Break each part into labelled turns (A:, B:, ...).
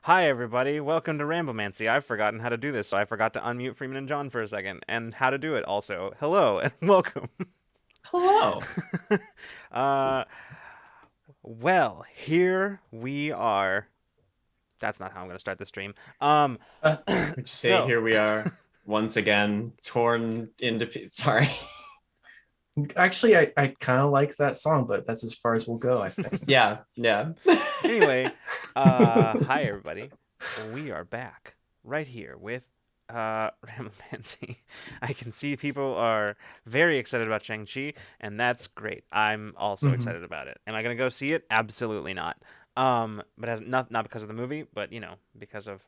A: Hi, everybody. Welcome to Ramblemancy. I've forgotten how to do this, so I forgot to unmute Freeman and John for a second, and how to do it also. Hello, and welcome.
B: Hello.
A: uh, well, here we are. That's not how I'm going to start the stream.
B: Would you say
A: So,
B: here we are once again torn into sorry.
C: Actually, I kind of like that song, but that's as far as we'll go, I think.
B: Yeah.
A: anyway, hi, everybody. We are back right here with Ramblemancy. I can see people are very excited about Shang-Chi, and that's great. I'm also
C: Mhm.
A: excited about it. Am I gonna go see it? Absolutely not. But as not because of the movie, but because of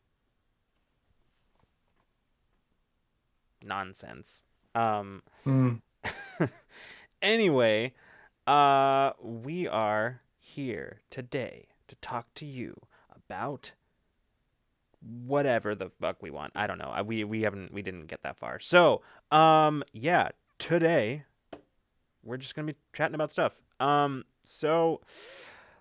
A: nonsense. Um,
C: Mm.
A: anyway, we are here today to talk to you about whatever the fuck we want. I don't know. We didn't get that far. So, yeah, today we're just gonna be chatting about stuff. So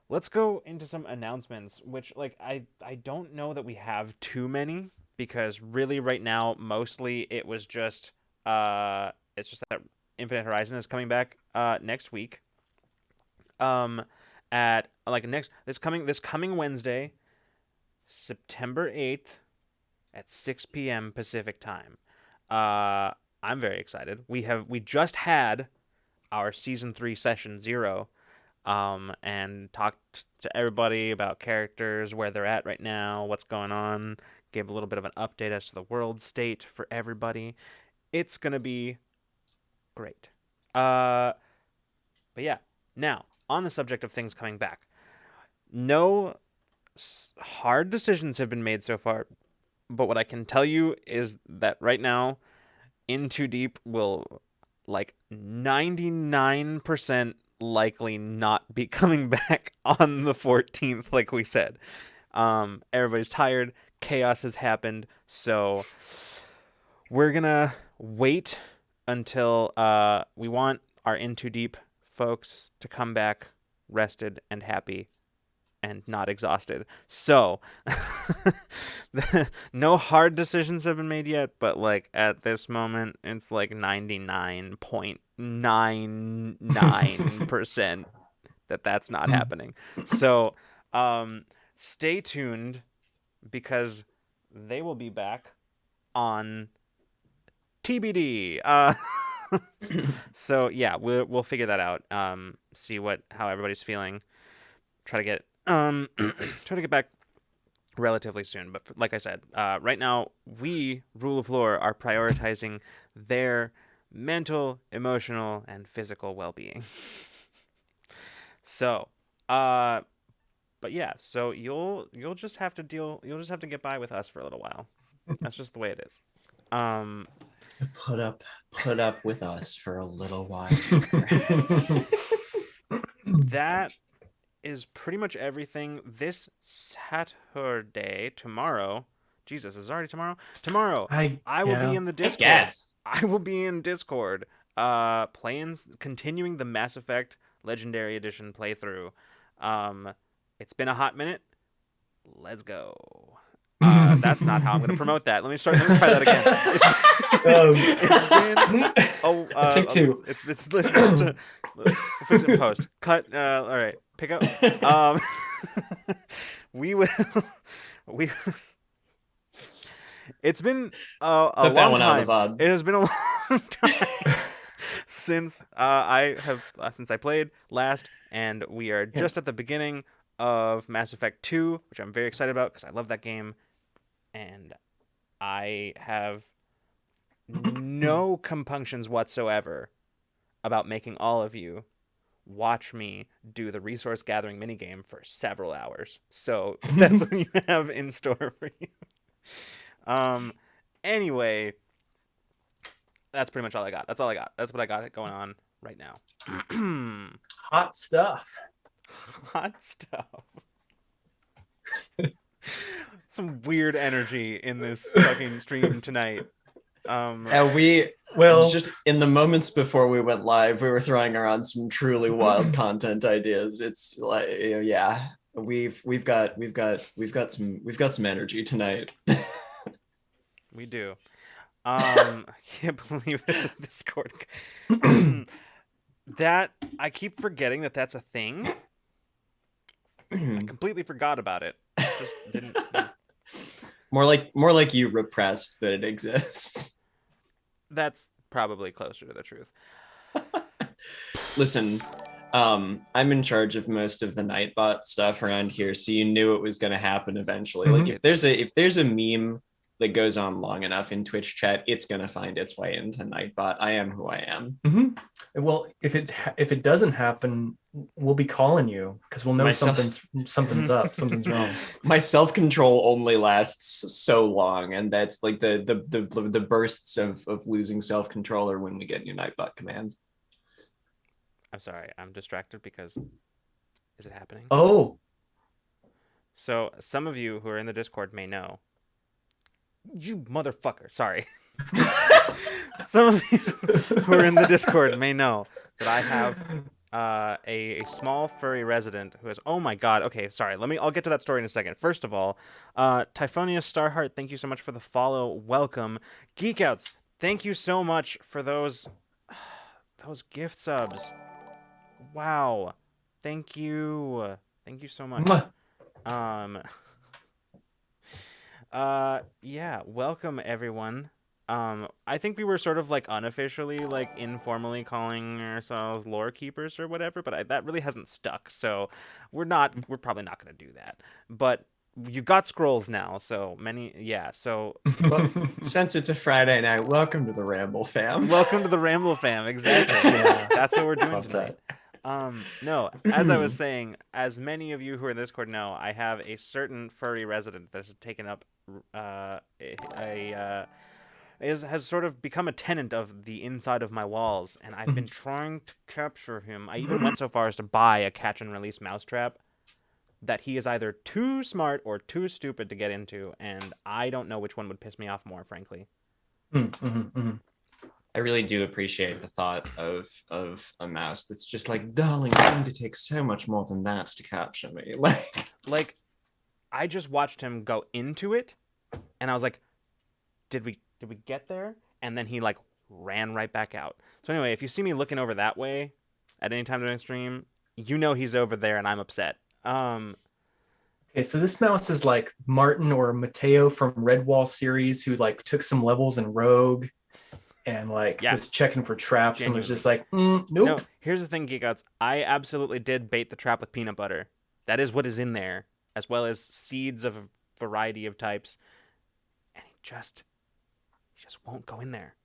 A: let's go into some announcements, which I don't know that we have too many because really right now mostly it was just it's just that Infinite Horizon is coming back next week. Um, at like next this coming Wednesday, September 8th at 6 p.m. Pacific time. I'm very excited. We just had our season 3 session 0 and talked to everybody about characters, where they're at right now, what's going on, gave a little bit of an update as to the world state for everybody. It's going to be great. Uh but yeah, now on the subject of things coming back. No hard decisions have been made so far, but what I can tell you is that right now In Too Deep will 99% likely not be coming back on the 14th like we said. Everybody's tired, chaos has happened, so we're going to wait until we want our In Too Deep folks to come back rested and happy and not exhausted. So, no hard decisions have been made yet, but at this moment, it's 99.99% that that's not happening. So, um, stay tuned because they will be back on TBD. So yeah, we'll figure that out. See how everybody's feeling. Try to get try to get back relatively soon. But like I said, right now we Rule of Lore are prioritizing their mental, emotional, and physical well-being. So, uh, but yeah, so you'll just have to get by with us for a little while. That's just the way it is. Um,
B: To put up with us for a little while.
A: that is pretty much everything. This Saturday, tomorrow. Jesus, is it already tomorrow? Tomorrow,
C: I
A: I will be
C: yeah.
A: in the
B: I
A: Discord.
B: guess.
A: I will be in Discord, continuing the Mass Effect Legendary Edition playthrough. Um, it's been a hot minute. Let's go. That's not how I'm gonna promote that. Let me start. Let me try that again. It's been oh
C: Take two.
A: we'll fix it in post. Cut. All right. Pick up. Um, we will. We. It's been a
B: Clip that
A: long
B: one out of the
A: time.
B: pod.
A: It has been a long time since I played last, and we are
C: Yeah.
A: just at the beginning of Mass Effect 2, which I'm very excited about because I love that game, and I have no compunctions whatsoever about making all of you watch me do the resource gathering minigame for several hours. So that's what you have in store for you. Um, anyway, that's pretty much all I got. That's all I got. That's what I got going on right now.
C: Hot stuff.
A: Hot stuff. Some weird energy in this fucking stream tonight.
B: And we
C: Well,
B: just in the moments before we went live, we were throwing around some truly wild content ideas. It's like, yeah. we've got some energy tonight.
A: We do. I can't believe it's a Discord. Mm, that I keep forgetting that that's a thing. I completely forgot about it. Just didn't.
B: More like you repressed that it exists.
A: That's probably closer to the truth.
B: Listen, I'm in charge of most of the Nightbot stuff around here, so you knew it was going to happen eventually. Like
C: Mhm.
B: if there's a meme that goes on long enough in Twitch chat, it's going to find its way into Nightbot. I am who I am.
C: Well, if it doesn't happen, we'll be calling you because we'll know
B: Myself-
C: something's up, something's wrong.
B: My self-control only lasts so long, and that's like the bursts of losing self-control are when we get new Nightbot commands.
A: I'm sorry. I'm distracted because is it happening?
C: Oh,
A: So some of you who are in the Discord may know. You motherfucker. Sorry. Some of you who are in the Discord may know that I have a small furry resident who is, oh my god, okay, sorry, I'll get to that story in a second. First of all, Typhonia Starheart, thank you so much for the follow, welcome. Geekouts, thank you so much for those gift subs. Wow, thank you so much.
C: mwah.
A: um yeah, welcome everyone. I think we were sort of like unofficially, like informally calling ourselves lore keepers or whatever, but that really hasn't stuck. So we're probably not going to do that. But you got scrolls now, so many, yeah. So
B: Well, since it's a Friday night, welcome to the Ramble fam.
A: welcome to the Ramble fam. Exactly.
C: Yeah.
A: That's what we're doing
C: Love
A: tonight.
C: that.
A: No, as I was saying, as many of you who are in Discord know, I have a certain furry resident that has taken up has sort of become a tenant of the inside of my walls, and I've been trying to capture him. I even went so far as to buy a catch and release mousetrap that he is either too smart or too stupid to get into, and I don't know which one would piss me off more, frankly.
B: I really do appreciate the thought of a mouse that's just like, darling, it's going to take so much more than that to capture me.
A: Like, I just watched him go into it, and I was like, did we get there? And then he like ran right back out. So anyway, if you see me looking over that way at any time during the stream, you know he's over there, and I'm upset.
C: Okay, so this mouse is like Martin or Mateo from Redwall series who like took some levels in Rogue and like
A: Yeah.
C: was checking for traps and was
A: Genuinely.
C: just like, nope.
A: No, here's the thing, Geekouts. I absolutely did bait the trap with peanut butter. That is what is in there, as well as seeds of a variety of types. And he just won't go in there.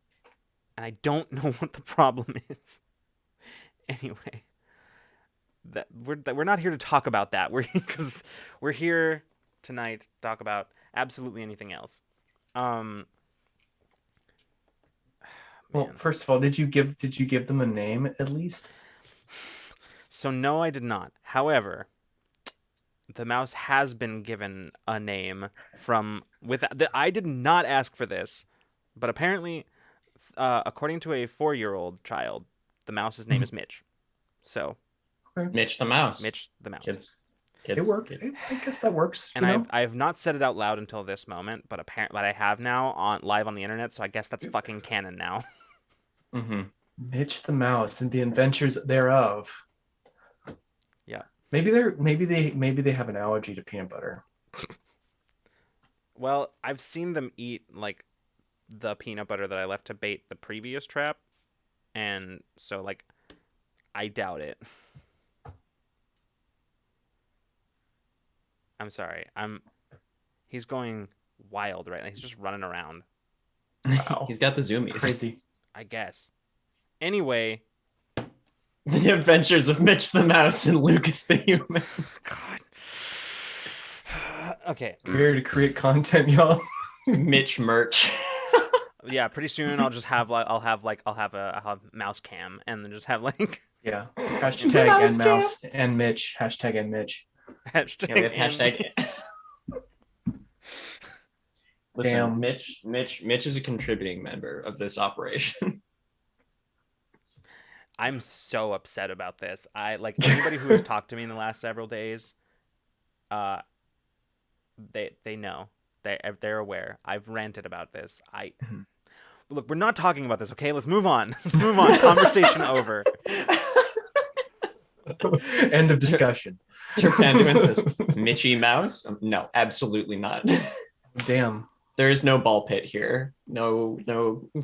A: And I don't know what the problem is. Anyway, we're not here to talk about that. We're here tonight to talk about absolutely anything else.
C: Well,
A: Man.
C: first of all, did you give them a name at least?
A: So no, I did not. However, the mouse has been given a name I did not ask for this, but apparently, according to a 4-year-old child, the mouse's name is Mitch. So
B: Mitch the mouse.
A: Mitch the mouse.
B: Kids.
C: It worked. I guess that works.
A: And I have not said it out loud until this moment, but I have now live on the internet, so I guess that's fucking canon now.
B: Mm-hmm.
C: Mitch the mouse and the adventures thereof.
A: Yeah.
C: Maybe they have an allergy to peanut butter.
A: Well, I've seen them eat like the peanut butter that I left to bait the previous trap, and so like I doubt it. I'm sorry. He's going wild right now. He's just running around.
C: Wow.
B: He's got the zoomies.
C: Crazy.
A: I guess. Anyway,
B: The Adventures of Mitch the Mouse and Lucas the Human.
A: God. Okay.
C: We're here to create content, y'all.
B: Mitch merch.
A: Yeah, pretty soon I'll have mouse cam and then just have like
C: Yeah. Hashtag
B: Mouse
C: and mouse and Mitch. Hashtag and Mitch.
A: hashtag.
B: Yeah, we have hashtag. Listen,
C: Damn.
B: Mitch is a contributing member of this operation.
A: I'm so upset about this. I like anybody who has talked to me in the last several days uh, they know. They're aware. I've ranted about this. Look, we're not talking about this, okay? Let's move on. Let's move on. Conversation over.
C: End of discussion.
B: Turpanda wins this. Mitchy Mouse? No, absolutely not.
C: Damn.
B: There is no ball pit here. No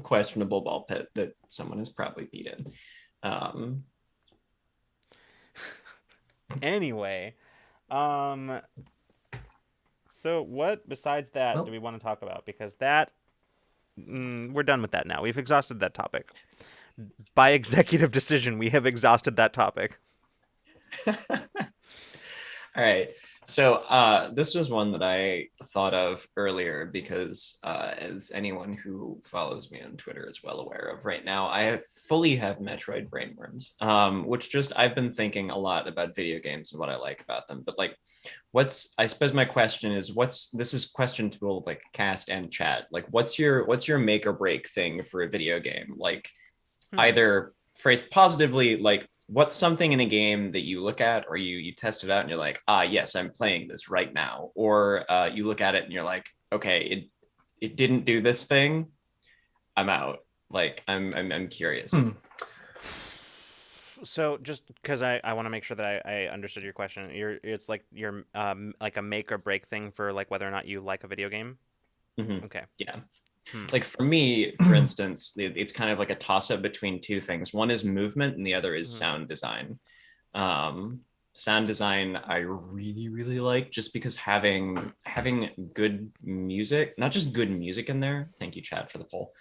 B: questionable ball pit that someone has probably beaten.
A: Anyway, so what besides that do we want to talk about? Because that we're done with that now. We've exhausted that topic. By executive decision, we have exhausted that topic.
B: All right. So this was one that I thought of earlier because as anyone who follows me on Twitter is well aware of right now, I fully have Metroid brainworms, which just I've been thinking a lot about video games and what I like about them. But like, I suppose my question is, this is question to both like cast and chat. Like, what's your make or break thing for a video game? Like, either phrased positively, like, what's something in a game that you look at or you test it out and you're like, yes, I'm playing this right now, or you look at it and you're like, okay, it didn't do this thing, I'm out. Like, I'm curious.
A: So just because I want to make sure that I understood your question, it's like you're like a make or break thing for like whether or not you like a video game. Okay.
B: Yeah. Like for me, for instance, it's kind of like a toss-up between two things. One is movement and the other is sound design. Sound design I really, really like, just because having good music, not just good music in there. Thank you, Chad, for the poll.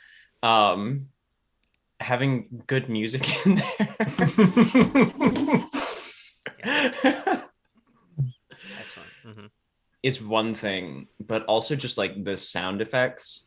B: Having good music in there.
A: Excellent.
B: Is one thing, but also just like the sound effects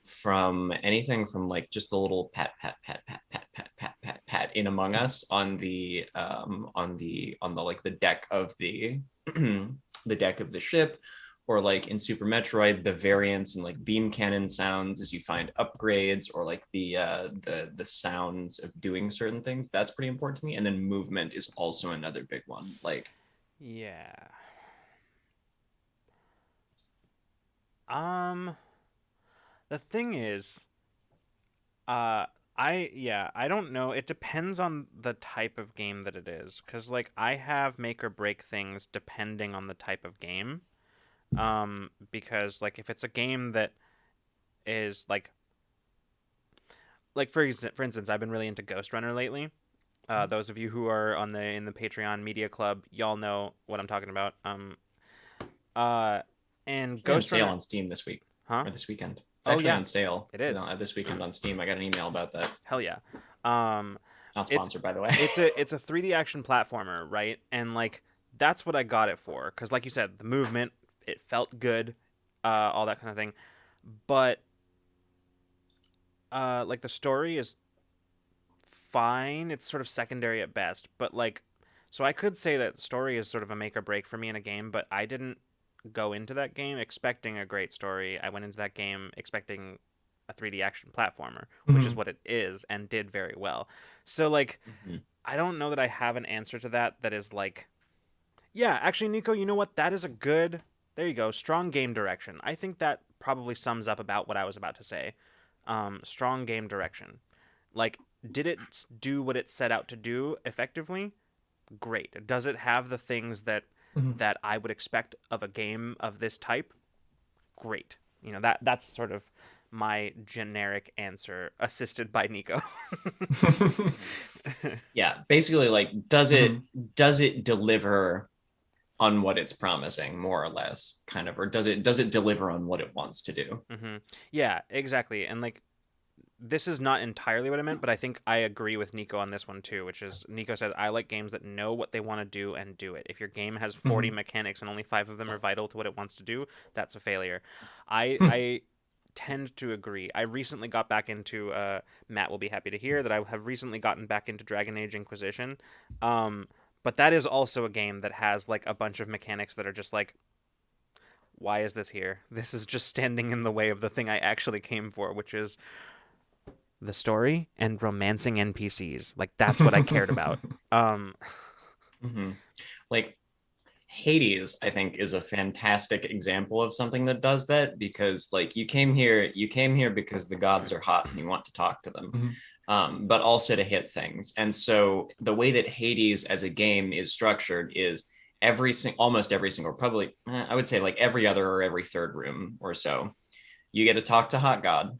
B: from anything from like just the little pat pat pat pat pat pat pat pat pat in Among Us on the like the deck of the the deck of the ship, or like in Super Metroid, the variants and like beam cannon sounds as you find upgrades, or like the sounds of doing certain things. That's pretty important to me. And then movement is also another big one. Like,
A: yeah. The thing is, I don't know. It depends on the type of game that it is, because like I have make or break things depending on the type of game. Because like if it's a game that is like for instance, I've been really into Ghost Runner lately. Those of you who are in the Patreon Media Club, y'all know what I'm talking about. And Ghost
B: sale
A: Runner
B: on Steam this week,
A: huh?
B: or this weekend. It's actually on sale.
A: It is
B: this weekend on Steam. I got an email about that.
A: Hell yeah.
B: Not sponsored, by the way.
A: it's a 3D action platformer, right? And like that's what I got it for, because like you said, the movement, it felt good, all that kind of thing. But like the story is fine. It's sort of secondary at best. But like, so I could say that story is sort of a make or break for me in a game, but I didn't go into that game expecting a great story. I went into that game expecting a 3D action platformer, which is what it is, and did very well. So like, I don't know that I have an answer to that is like, yeah, actually, Nico, you know what? That is a good, there you go, strong game direction. I think that probably sums up about what I was about to say. Strong game direction. Like, did it do what it set out to do effectively? Great. Does it have the things that I would expect of a game of this type? Great. You know, that's sort of my generic answer, assisted by Nico.
B: Yeah, basically, like, does it deliver on what it's promising, more or less, kind of, or does it deliver on what it wants to do?
A: Yeah, exactly. And like, this is not entirely what I meant, but I think I agree with Nico on this one too, which is Nico says, I like games that know what they want to do and do it. If your game has 40 mechanics and only 5 of them are vital to what it wants to do, that's a failure. I tend to agree. I recently got back into, Matt will be happy to hear that I have recently gotten back into Dragon Age Inquisition. But that is also a game that has like a bunch of mechanics that are just like, why is this here? This is just standing in the way of the thing I actually came for, which is the story and romancing NPCs. Like, that's what I cared about.
B: Like, Hades, I think, is a fantastic example of something that does that, because like you came here because the gods are hot and you want to talk to them. But also to hit things. And so the way that Hades as a game is structured is almost every single, probably I would say like every other or every third room or so, you get to talk to Hot God,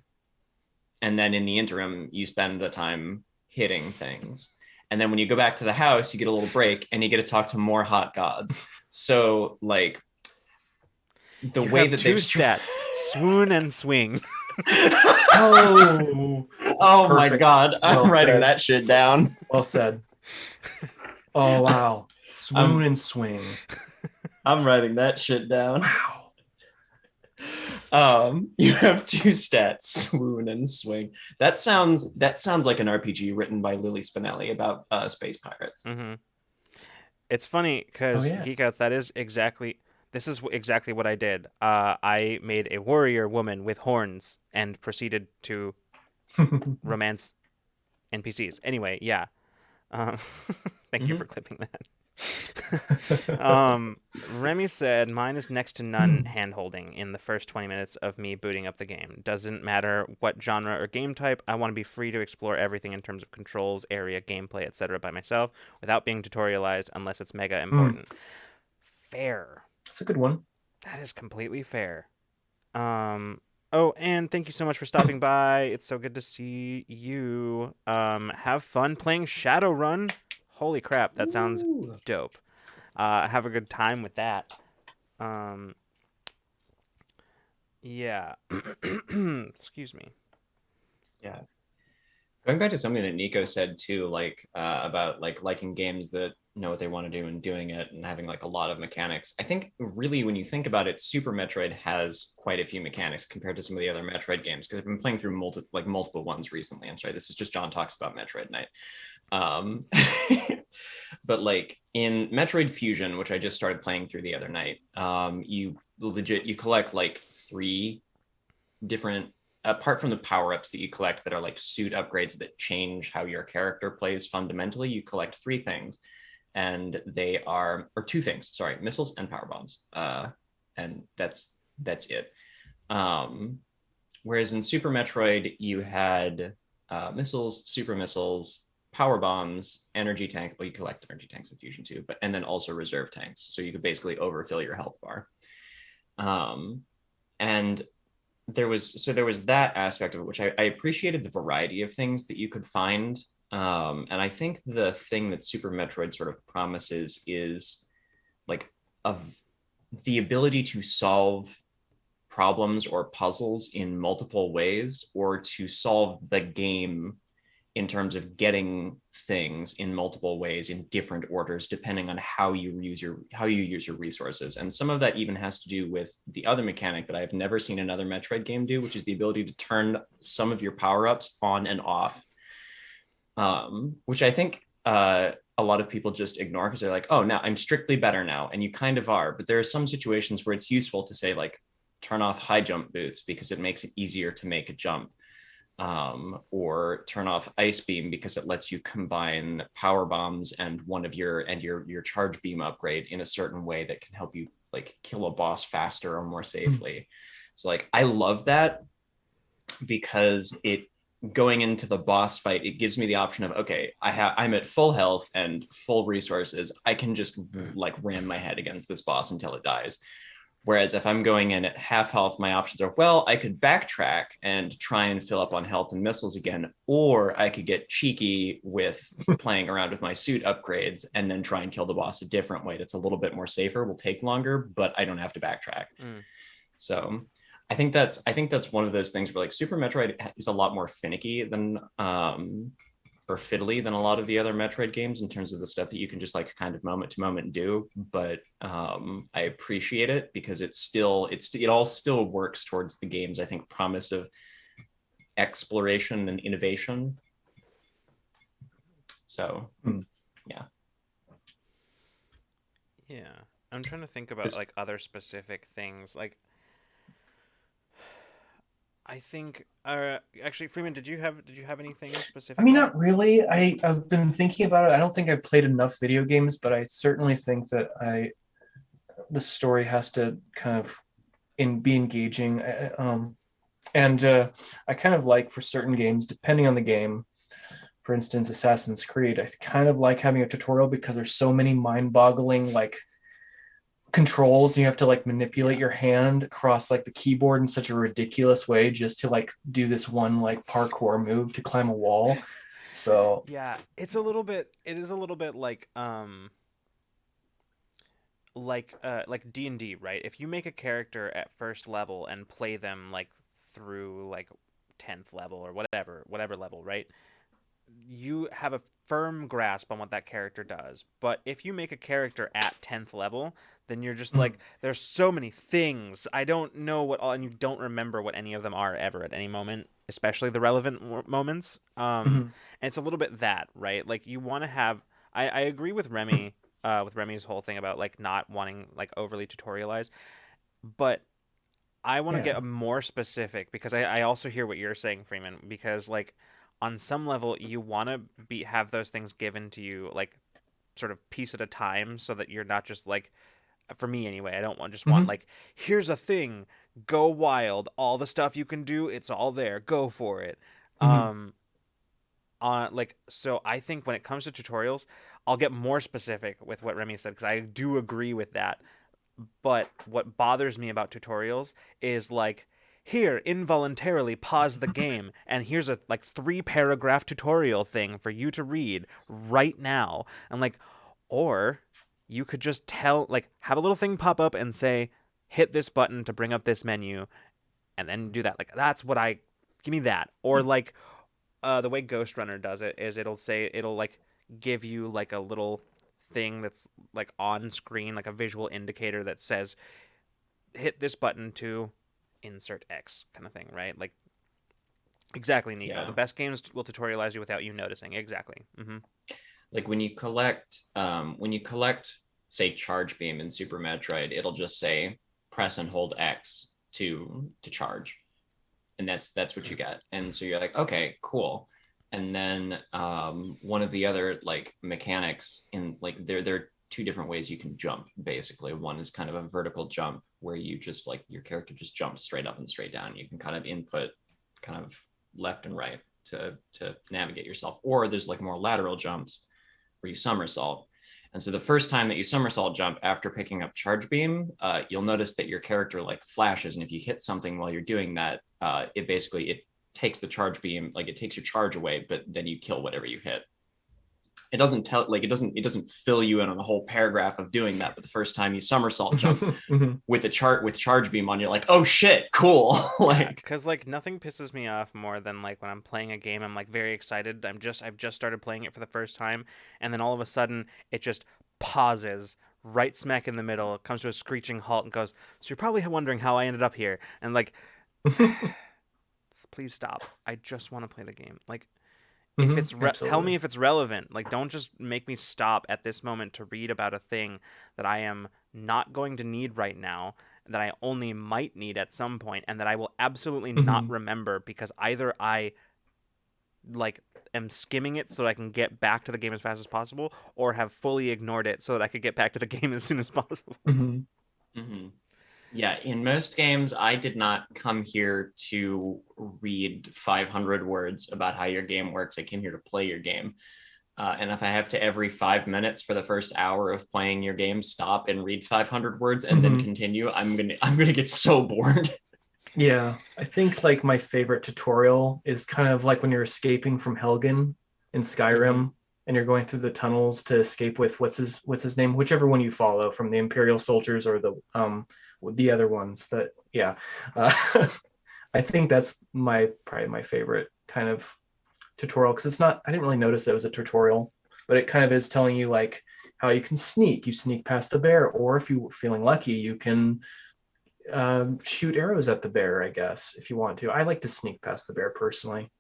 B: and then in the interim you spend the time hitting things. And then when you go back to the house, you get a little break and you get to talk to more hot gods. So like the
A: You
B: way
A: have
B: that
A: two
B: they've
A: stats: swoon and swing.
C: Oh,
B: oh my
C: perfect.
B: God, I'm
C: Well
B: writing
C: said.
B: that shit down.
C: Well said. Oh wow. Swoon and swing.
B: I'm writing that shit down.
C: Wow.
B: You have two stats: swoon and swing. That sounds like an RPG written by Lily Spinelli about space pirates.
A: Mm-hmm. It's funny because
C: Oh, yeah.
A: Geek Outs, this is exactly what I did. I made a warrior woman with horns and proceeded to romance NPCs. Anyway, yeah. Um, thank you for clipping that. Remy said, mine is next to none hand-holding in the first 20 minutes of me booting up the game. Doesn't matter what genre or game type, I want to be free to explore everything in terms of controls, area, gameplay, etc. by myself without being tutorialized unless it's mega important. Fair.
C: That's a good one.
A: That is completely fair. Oh, and thank you so much for stopping by. It's so good to see you. Have fun playing Shadowrun. Holy crap, that sounds dope. Have a good time with that. Yeah. Excuse me.
B: Yeah. Going back to something that Nico said too, like about like liking games that know what they want to do and doing it and having like a lot of mechanics. I think really when you think about it, Super Metroid has quite a few mechanics compared to some of the other Metroid games, because I've been playing through multiple ones recently. I'm sorry, this is just John Talks About Metroid Night. But like in Metroid Fusion, which I just started playing through the other night, you collect like 3 different, apart from the power-ups that you collect that are like suit upgrades that change how your character plays fundamentally, you collect 3 things, and they are, or 2 things, sorry, missiles and power bombs, and that's it. Whereas in Super Metroid you had missiles, super missiles, power bombs, energy tank. Well, you collect energy tanks in Fusion too, and then also reserve tanks, so you could basically overfill your health bar. And there was that aspect of it, which I appreciated, the variety of things that you could find. And I think the thing that Super Metroid sort of promises is like the ability to solve problems or puzzles in multiple ways, or to solve the game in terms of getting things in multiple ways in different orders, depending on how you use your resources. And some of that even has to do with the other mechanic that I've never seen another Metroid game do, which is the ability to turn some of your power-ups on and off, which I think a lot of people just ignore because they're like, oh, now I'm strictly better now. And you kind of are, but there are some situations where it's useful to say like, turn off high jump boots because it makes it easier to make a jump. Or turn off ice beam because it lets you combine power bombs and one of your charge beam upgrade in a certain way that can help you like kill a boss faster or more safely. So like I love that, because it, going into the boss fight, it gives me the option of, okay, I'm at full health and full resources, I can just like ram my head against this boss until it dies. Whereas if I'm going in at half health, my options are, well, I could backtrack and try and fill up on health and missiles again, or I could get cheeky with playing around with my suit upgrades and then try and kill the boss a different way that's a little bit more safer, will take longer, but I don't have to backtrack. So I think that's one of those things where like Super Metroid is a lot more finicky than or fiddly than a lot of the other Metroid games in terms of the stuff that you can just like kind of moment to moment do. But I appreciate it because it all still works towards the game's, I think, promise of exploration and innovation. So yeah.
A: I'm trying to think about like other specific things. Like I think actually, Freeman, did you have anything specific?
C: I mean, not really. I've been thinking about it. I don't think I've played enough video games, but I certainly think that the story has to kind of be engaging. And I kind of like for certain games, depending on the game, for instance, Assassin's Creed, I kind of like having a tutorial because there's so many mind-boggling like controls. You have to like manipulate your hand across like the keyboard in such a ridiculous way just to like do this one like parkour move to climb a wall. So
A: Yeah, it's a little bit. It is a little bit like D&D, right? If you make a character at first level and play them like through like 10th level or whatever level, right? You have a firm grasp on what that character does. But if you make a character at 10th level, then you're just like, there's so many things. I don't know what all, and you don't remember what any of them are ever at any moment, especially the relevant moments.
C: mhm.
A: And it's a little bit that, right? Like you want to have, I agree with Remy's whole thing about like not wanting like overly tutorialized, but I want to
C: Yeah.
A: get more specific because I also hear what you're saying, Freeman, because like on some level you want to be have those things given to you like sort of piece at a time so that you're not just like for me anyway, I don't want just want
C: Mhm.
A: like here's a thing, go wild, all the stuff you can do, it's all there, go for it.
C: Mhm.
A: Um like so I think when it comes to tutorials, I'll get more specific with what Remy said because I do agree with that. But what bothers me about tutorials is like, here, involuntarily pause the game, and here's a like 3 paragraph tutorial thing for you to read right now. And like, or you could just tell, like, have a little thing pop up and say, hit this button to bring up this menu, and then do that. Like, that's what I give me that. Or like, the way Ghost Runner does it is it'll like give you like a little thing that's like on screen, like a visual indicator that says hit this button to insert X kind of thing, right? Like exactly, Nico. The
B: Yeah.
A: best games will tutorialize you without you noticing. Exactly.
B: Like when you collect, say, charge beam in Super Metroid, it'll just say press and hold X to charge, and that's what you get. And so you're like, okay, cool. And then one of the other like mechanics in like there are two different ways you can jump. Basically, one is kind of a vertical jump where you just like your character just jumps straight up and straight down. You can kind of input kind of left and right to navigate yourself, or there's like more lateral jumps where you somersault. And so the first time that you somersault jump after picking up charge beam, you'll notice that your character like flashes, and if you hit something while you're doing that, it takes the charge beam, like it takes your charge away, but then you kill whatever you hit. It doesn't tell like it doesn't fill you in on the whole paragraph of doing that. But the first time you somersault jump
C: Mhm.
B: with a chart with charge beam on, you're like, oh shit, cool.
A: Yeah,
B: Like
A: cause like nothing pisses me off more than like when I'm playing a game, I'm like very excited. I've just started playing it for the first time, and then all of a sudden it just pauses right smack in the middle, comes to a screeching halt, and goes. So you're probably wondering how I ended up here, and like, please stop. I just want to play the game. Like, if
C: Mhm.
A: it's tell me
C: Absolutely.
A: if it's relevant. Like, don't just make me stop at this moment to read about a thing that I am not going to need right now, that I only might need at some point, and that I will absolutely not
C: Mhm.
A: remember because either I like am skimming it so that I can get back to the game as fast as possible, or have fully ignored it so that I could get back to the game as soon as possible.
C: Mhm.
B: mm-hmm. Yeah, in most games, I did not come here to read 500 words about how your game works. I came here to play your game. And if I have to every 5 minutes for the first hour of playing your game stop and read 500 words and then
C: Mhm.
B: continue, I'm gonna get so bored.
C: Yeah, I think like my favorite tutorial is kind of like when you're escaping from Helgen in
B: Mm-hmm.
C: Skyrim and you're going through the tunnels to escape with what's his name, whichever one you follow from the Imperial soldiers or the other ones that yeah. Uh, I think that's my probably my favorite kind of tutorial because it's not I didn't really notice it was a tutorial, but it kind of is telling you like how you can sneak. You sneak past the bear, or if you're feeling lucky, you can shoot arrows at the bear, I guess, if you want to. I like to sneak past the bear personally.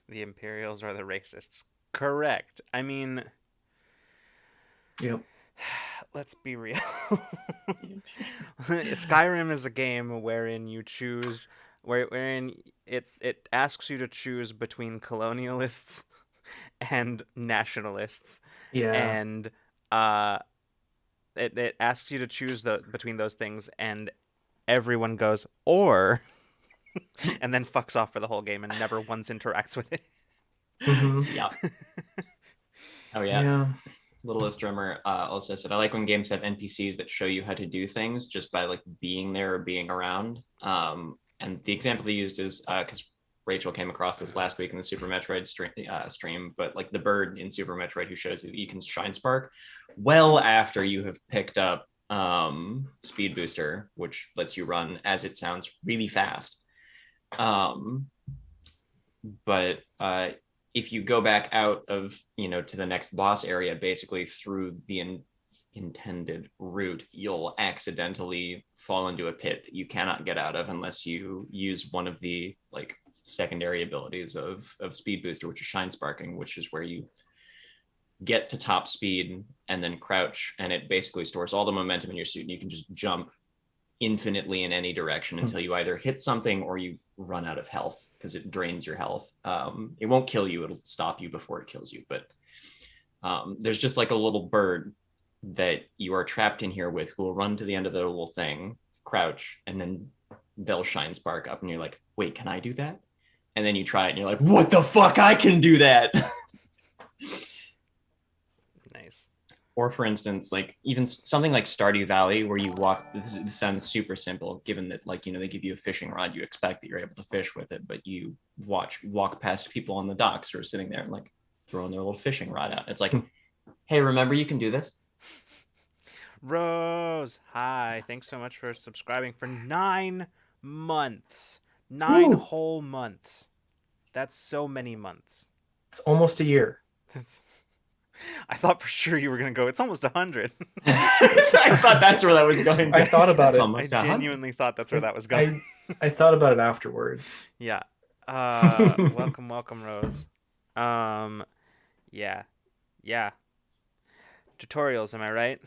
A: The Imperials are the racists. Correct. I mean,
C: Yep.
A: let's be real. Skyrim is a game wherein you choose wherein it asks you to choose between colonialists and nationalists
C: Yeah.
A: and uh it asks you to choose between those things, and everyone goes or, and then fucks off for the whole game and never once interacts with it.
C: Mhm.
B: Yeah. Oh yeah.
C: Yeah.
B: Littlest drummer also said, I like when games have NPCs that show you how to do things just by like being there or being around. And the example they used is because Rachel came across this last week in the Super Metroid stream, but like the bird in Super Metroid who shows that you can shine spark well after you have picked up Speed Booster, which lets you run, as it sounds, really fast. But if you go back out of, to the next boss area, basically through the intended route, you'll accidentally fall into a pit that you cannot get out of unless you use one of the like secondary abilities of Speed Booster, which is Shine Sparking, which is where you get to top speed and then crouch, and it basically stores all the momentum in your suit, and you can just jump infinitely in any direction until you either hit something or you run out of health, because it drains your health. It won't kill you, it'll stop you before it kills you, but there's just like a little bird that you are trapped in here with, who will run to the end of the little thing, crouch, and then they'll shine spark up, and you're like, wait, can I do that? And then you try it and you're like, what the fuck, I can do that.
A: Nice.
B: Or for instance, like even something like Stardew Valley, where you walk, this sounds super simple, given that like, they give you a fishing rod, you expect that you're able to fish with it, but you walk past people on the docks who are sitting there and like throwing their little fishing rod out. It's like, hey, remember you can do this?
A: Rose, hi. Thanks so much for subscribing for 9 months. 9
C: Woo.
A: whole months. That's so many months.
C: It's almost a year.
A: I thought for sure you were going to go, it's almost 100.
B: I thought that's where that was going.
C: I thought about
B: It's
C: it.
B: almost
A: I
B: 100.
A: genuinely thought that's where that was going.
C: I thought about it afterwards.
A: Yeah. Welcome, Rose. Yeah. Tutorials, am I right?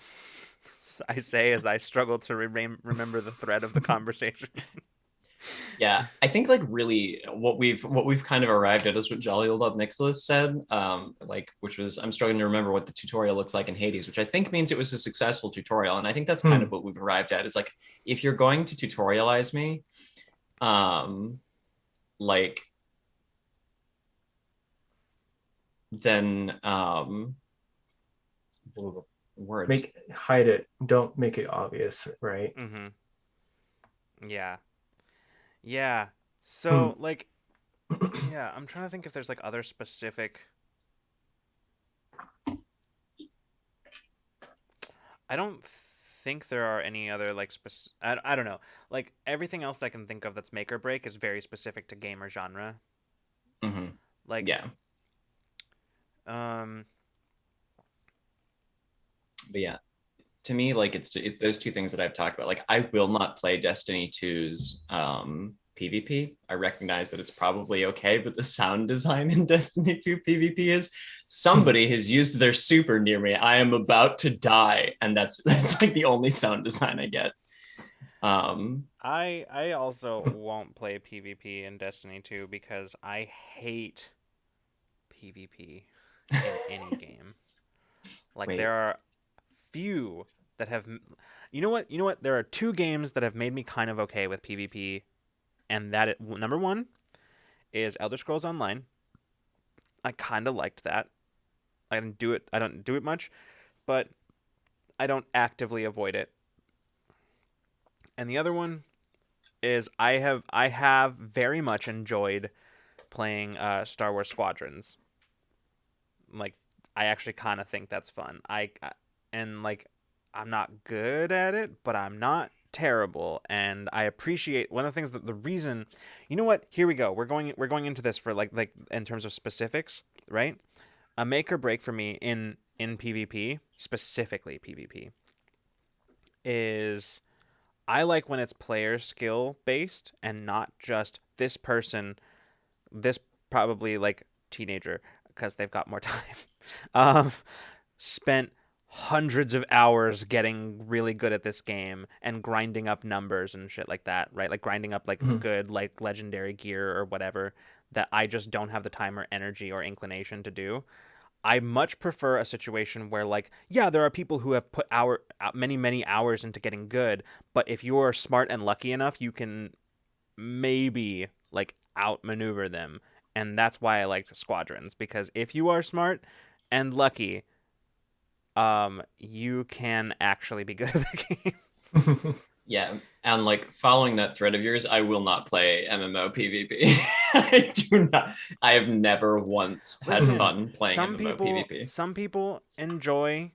A: I say as I struggle to remember the thread of the conversation.
B: Yeah, I think like really what we've kind of arrived at is what Jolly Old Nicholas said, which was, I'm struggling to remember what the tutorial looks like in Hades, which I think means it was a successful tutorial, and I think that's kind of what we've arrived at. Is like, if you're going to tutorialize me, like, then words.
C: Hide it. Don't make it obvious, right?
A: Mm-hmm. Yeah. So like, yeah, I'm trying to think if there's like other specific. I don't think there are any other like I don't know. Like everything else that I can think of that's make or break is very specific to game or genre.
B: Mm-hmm.
A: Like
B: yeah. But yeah, to me, like it's those two things that I've talked about. Like, I will not play Destiny 2's PvP. I recognize that it's probably okay, but the sound design in Destiny 2 PvP is, somebody has used their super near me, I am about to die, and that's like the only sound design I get.
A: I also won't play PvP in Destiny 2 because I hate PvP in any game. Like, there are few that have, you know what, there are 2 games that have made me kind of okay with PvP, and that number 1 is Elder Scrolls Online. I kind of liked that. I don't do it much, but I don't actively avoid it. And the other one is I have very much enjoyed playing Star Wars Squadrons. Like, I actually kind of think that's fun. I'm not good at it, but I'm not terrible, and I appreciate one of the things that the reason. You know what? Here we go. We're going into this for like in terms of specifics, right? A make or break for me in PvP, specifically PvP, is I like when it's player skill based and not just this probably like teenager, because they've got more time, spent hundreds of hours getting really good at this game and grinding up numbers and shit like that, right? Like grinding up like good like legendary gear or whatever that I just don't have the time or energy or inclination to do. I much prefer a situation where, like, yeah, there are people who have put many hours into getting good, but if you're smart and lucky enough, you can maybe like outmaneuver them. And that's why I liked Squadrons, because if you are smart and lucky, you can actually be good at the game.
B: Yeah, and like following that thread of yours, I will not play MMO PvP. I do not. I have never once had
A: Listen,
B: fun playing MMO PvP.
A: some people enjoy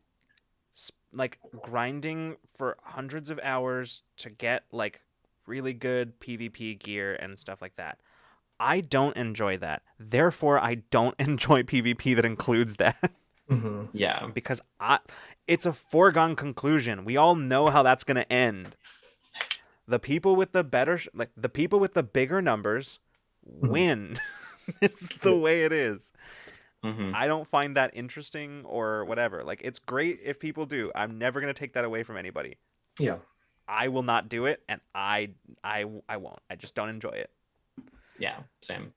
A: like grinding for hundreds of hours to get like really good PvP gear and stuff like that. I don't enjoy that. Therefore, I don't enjoy PvP that includes that.
C: Mhm.
B: Yeah,
A: Because it's a foregone conclusion. We all know how that's going to end. The people with the the people with the bigger numbers win. It's the way it is.
B: hmm
A: I don't find that interesting or whatever. Like, it's great if people do. I'm never going to take that away from anybody.
C: Yeah.
A: I will not do it, and I won't. I just don't enjoy it.
B: yeah, same.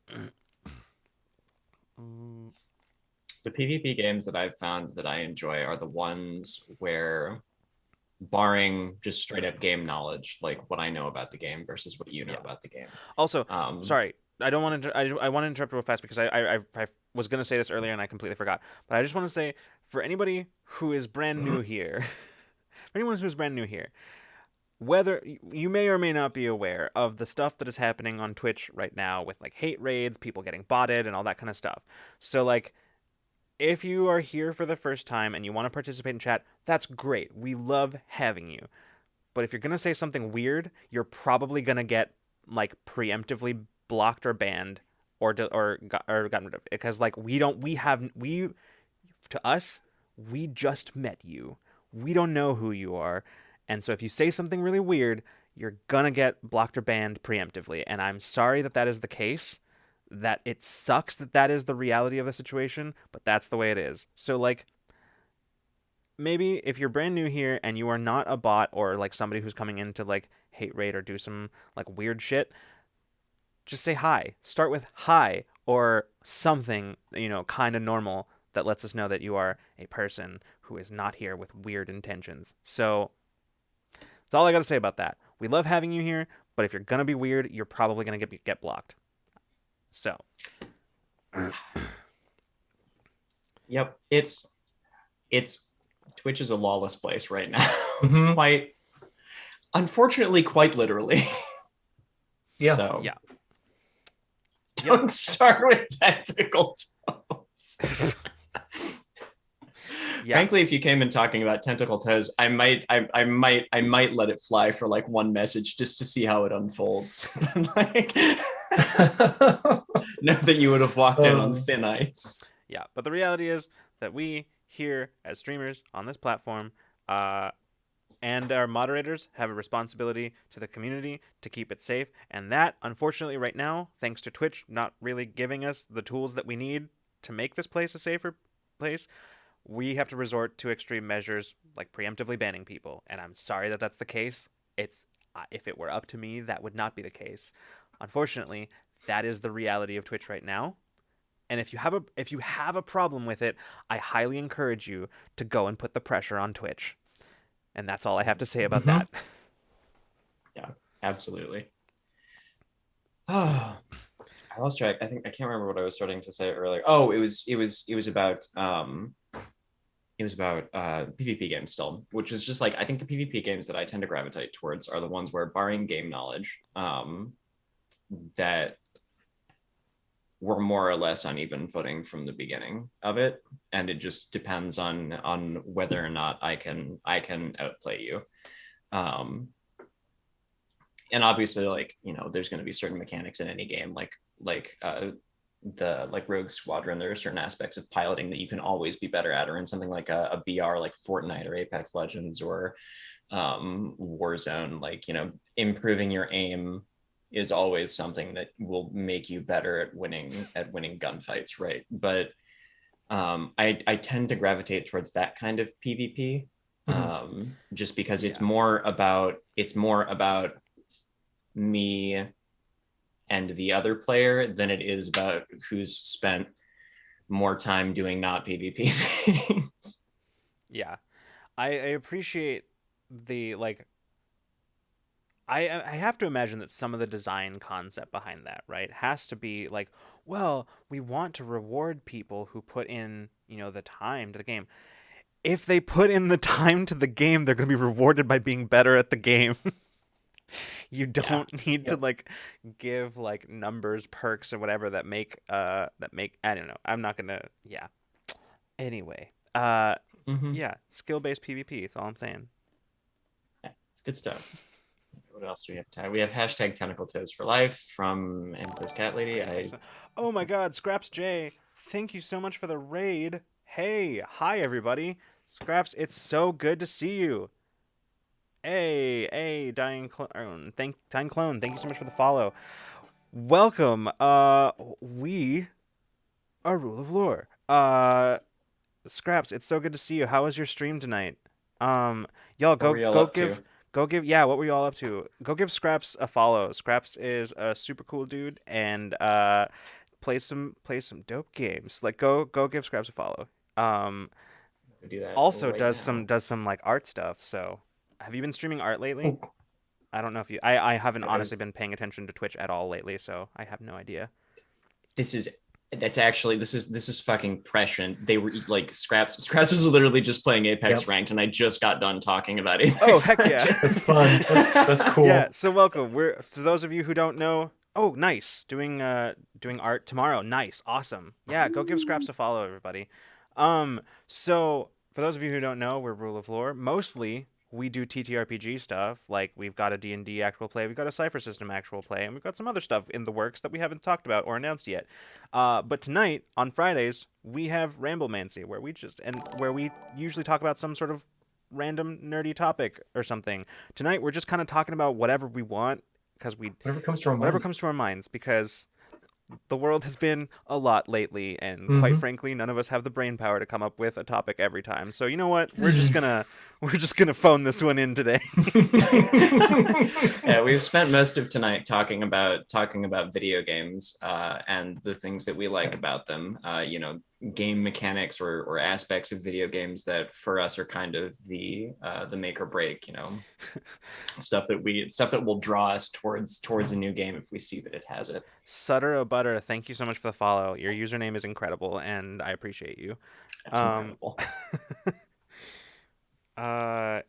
B: The PvP games that I've found that I enjoy are the ones where, barring just straight up game knowledge, like what I know about the game versus what you know
A: Yeah.
B: about the game.
A: Also,
B: Um,
A: sorry, I don't want to. I want to interrupt real fast because I was gonna say this earlier and I completely forgot. But I just want to say, for anybody who is brand new here, for anyone who's brand new here, whether you may or may not be aware of the stuff that is happening on Twitch right now with like hate raids, people getting botted, and all that kind of stuff. So like, if you are here for the first time and you want to participate in chat, that's great. We love having you. But if you're gonna say something weird, you're probably gonna get like preemptively blocked or banned or gotten rid of, because like we to us, we just met you. We don't know who you are. And so if you say something really weird, you're gonna get blocked or banned preemptively. And I'm sorry that that is the case. That it sucks that that is the reality of the situation, but that's the way it is. So like, maybe if you're brand new here and you are not a bot or like somebody who's coming in to like hate raid or do some like weird shit, just say hi. Start with hi or something, kind of normal that lets us know that you are a person who is not here with weird intentions. So that's all I got to say about that. We love having you here, but if you're going to be weird, you're probably going to get blocked. So,
B: yep, it's Twitch is a lawless place right now.
C: Mhm.
B: Quite, unfortunately, quite literally.
C: Yeah.
B: So
A: yeah.
B: don't start with tactical toes.
A: Yeah.
B: Frankly, if you came in talking about tentacle toes, I might let it fly for like one message just to see how it unfolds. Like, know that you would have walked in on thin ice.
A: Yeah, but the reality is that we here as streamers on this platform, and our moderators have a responsibility to the community to keep it safe. And that, unfortunately, right now, thanks to Twitch not really giving us the tools that we need to make this place a safer place, we have to resort to extreme measures like preemptively banning people. And I'm sorry that that's the case. If it were up to me, that would not be the case. Unfortunately, that is the reality of Twitch right now. And if you have a problem with it, I highly encourage you to go and put the pressure on Twitch. And that's all I have to say about that.
B: Yeah, absolutely. Oh, I lost track. I can't remember what I was starting to say earlier. Oh, it was about PvP games still, which is just like, I think the PvP games that I tend to gravitate towards are the ones where, barring game knowledge, that we're more or less on even footing from the beginning of it, and it just depends on whether or not I can outplay you. And obviously, like, there's going to be certain mechanics in any game, the Rogue Squadron. There are certain aspects of piloting that you can always be better at, or in something like a BR like Fortnite or Apex Legends or Warzone, like, improving your aim is always something that will make you better at winning gunfights, right? But I tend to gravitate towards that kind of PvP, just because it's more about me and the other player than it is about who's spent more time doing not PvP things.
A: Yeah, I appreciate the like. I have to imagine that some of the design concept behind that, right, has to be like, well, we want to reward people who put in, the time to the game. If they put in the time to the game, they're going to be rewarded by being better at the game. You
B: Yeah.
A: don't need to
C: Yep.
A: like give like numbers, perks, or whatever that make I don't know. I'm not gonna. Yeah. Anyway,
B: Hmm.
A: yeah, skill-based PvP. That's all I'm saying.
B: Yeah, it's good stuff. What else do we have? We have hashtag tentacle toes for life from Amethyst Cat Lady.
A: Apex. Oh my God, Scraps J, thank you so much for the raid. Hey, hi everybody. Scraps, it's so good to see you. Hey, Dying Clone. Dying Clone, thank you so much for the follow. Welcome. We are Rule of Lore. Scraps, it's so good to see you. How was your stream tonight? Y'all
B: What were y'all up to?
A: yeah, what were you all up to? Go give Scraps a follow. Scraps is a super cool dude and plays some dope games. Like go give Scraps a follow. Um
B: Go do that
A: Also
B: right now.
A: does some like art stuff. So have you been streaming art lately?
C: Oh,
A: I don't know if I haven't
B: I
A: honestly
B: was
A: been paying attention to Twitch at all lately, so I have no idea.
B: this is that's actually this is fucking prescient. They were like Scraps was literally just playing Apex
C: yep.
B: ranked, and I just got done talking about
A: Oh,
B: Apex
A: heck yeah.
C: That's
B: Legends.
C: fun. That's cool.
A: Yeah, so welcome. We're for those of you who don't know. Oh, nice. Doing art tomorrow. Nice. Awesome. Yeah, go give Scraps a follow, everybody. So for those of you who don't know, we're Rule of Lore. Mostly we do TTRPG stuff. Like we've got a D&D actual play, we've got a Cypher System actual play, and we've got some other stuff in the works that we haven't talked about or announced yet. But tonight on Fridays we have Ramblemancy, where we usually talk about some sort of random nerdy topic or something. Tonight we're just kind of talking about whatever we want because
C: Whatever comes to our
A: whatever
C: mind.
A: comes to our minds because the world has been a lot lately, and quite
C: Mm-hmm.
A: frankly none of us have the brain power to come up with a topic every time. So you know what, we're just gonna phone this one in today.
B: Yeah, we've spent most of tonight talking about video games and the things that we like about them. Game mechanics or aspects of video games that for us are kind of the make or break. Stuff that will draw us towards a new game if we see that it has it.
A: Sutter o butter, thank you so much for the follow. Your username is incredible and I appreciate you.
B: That's incredible.
A: uh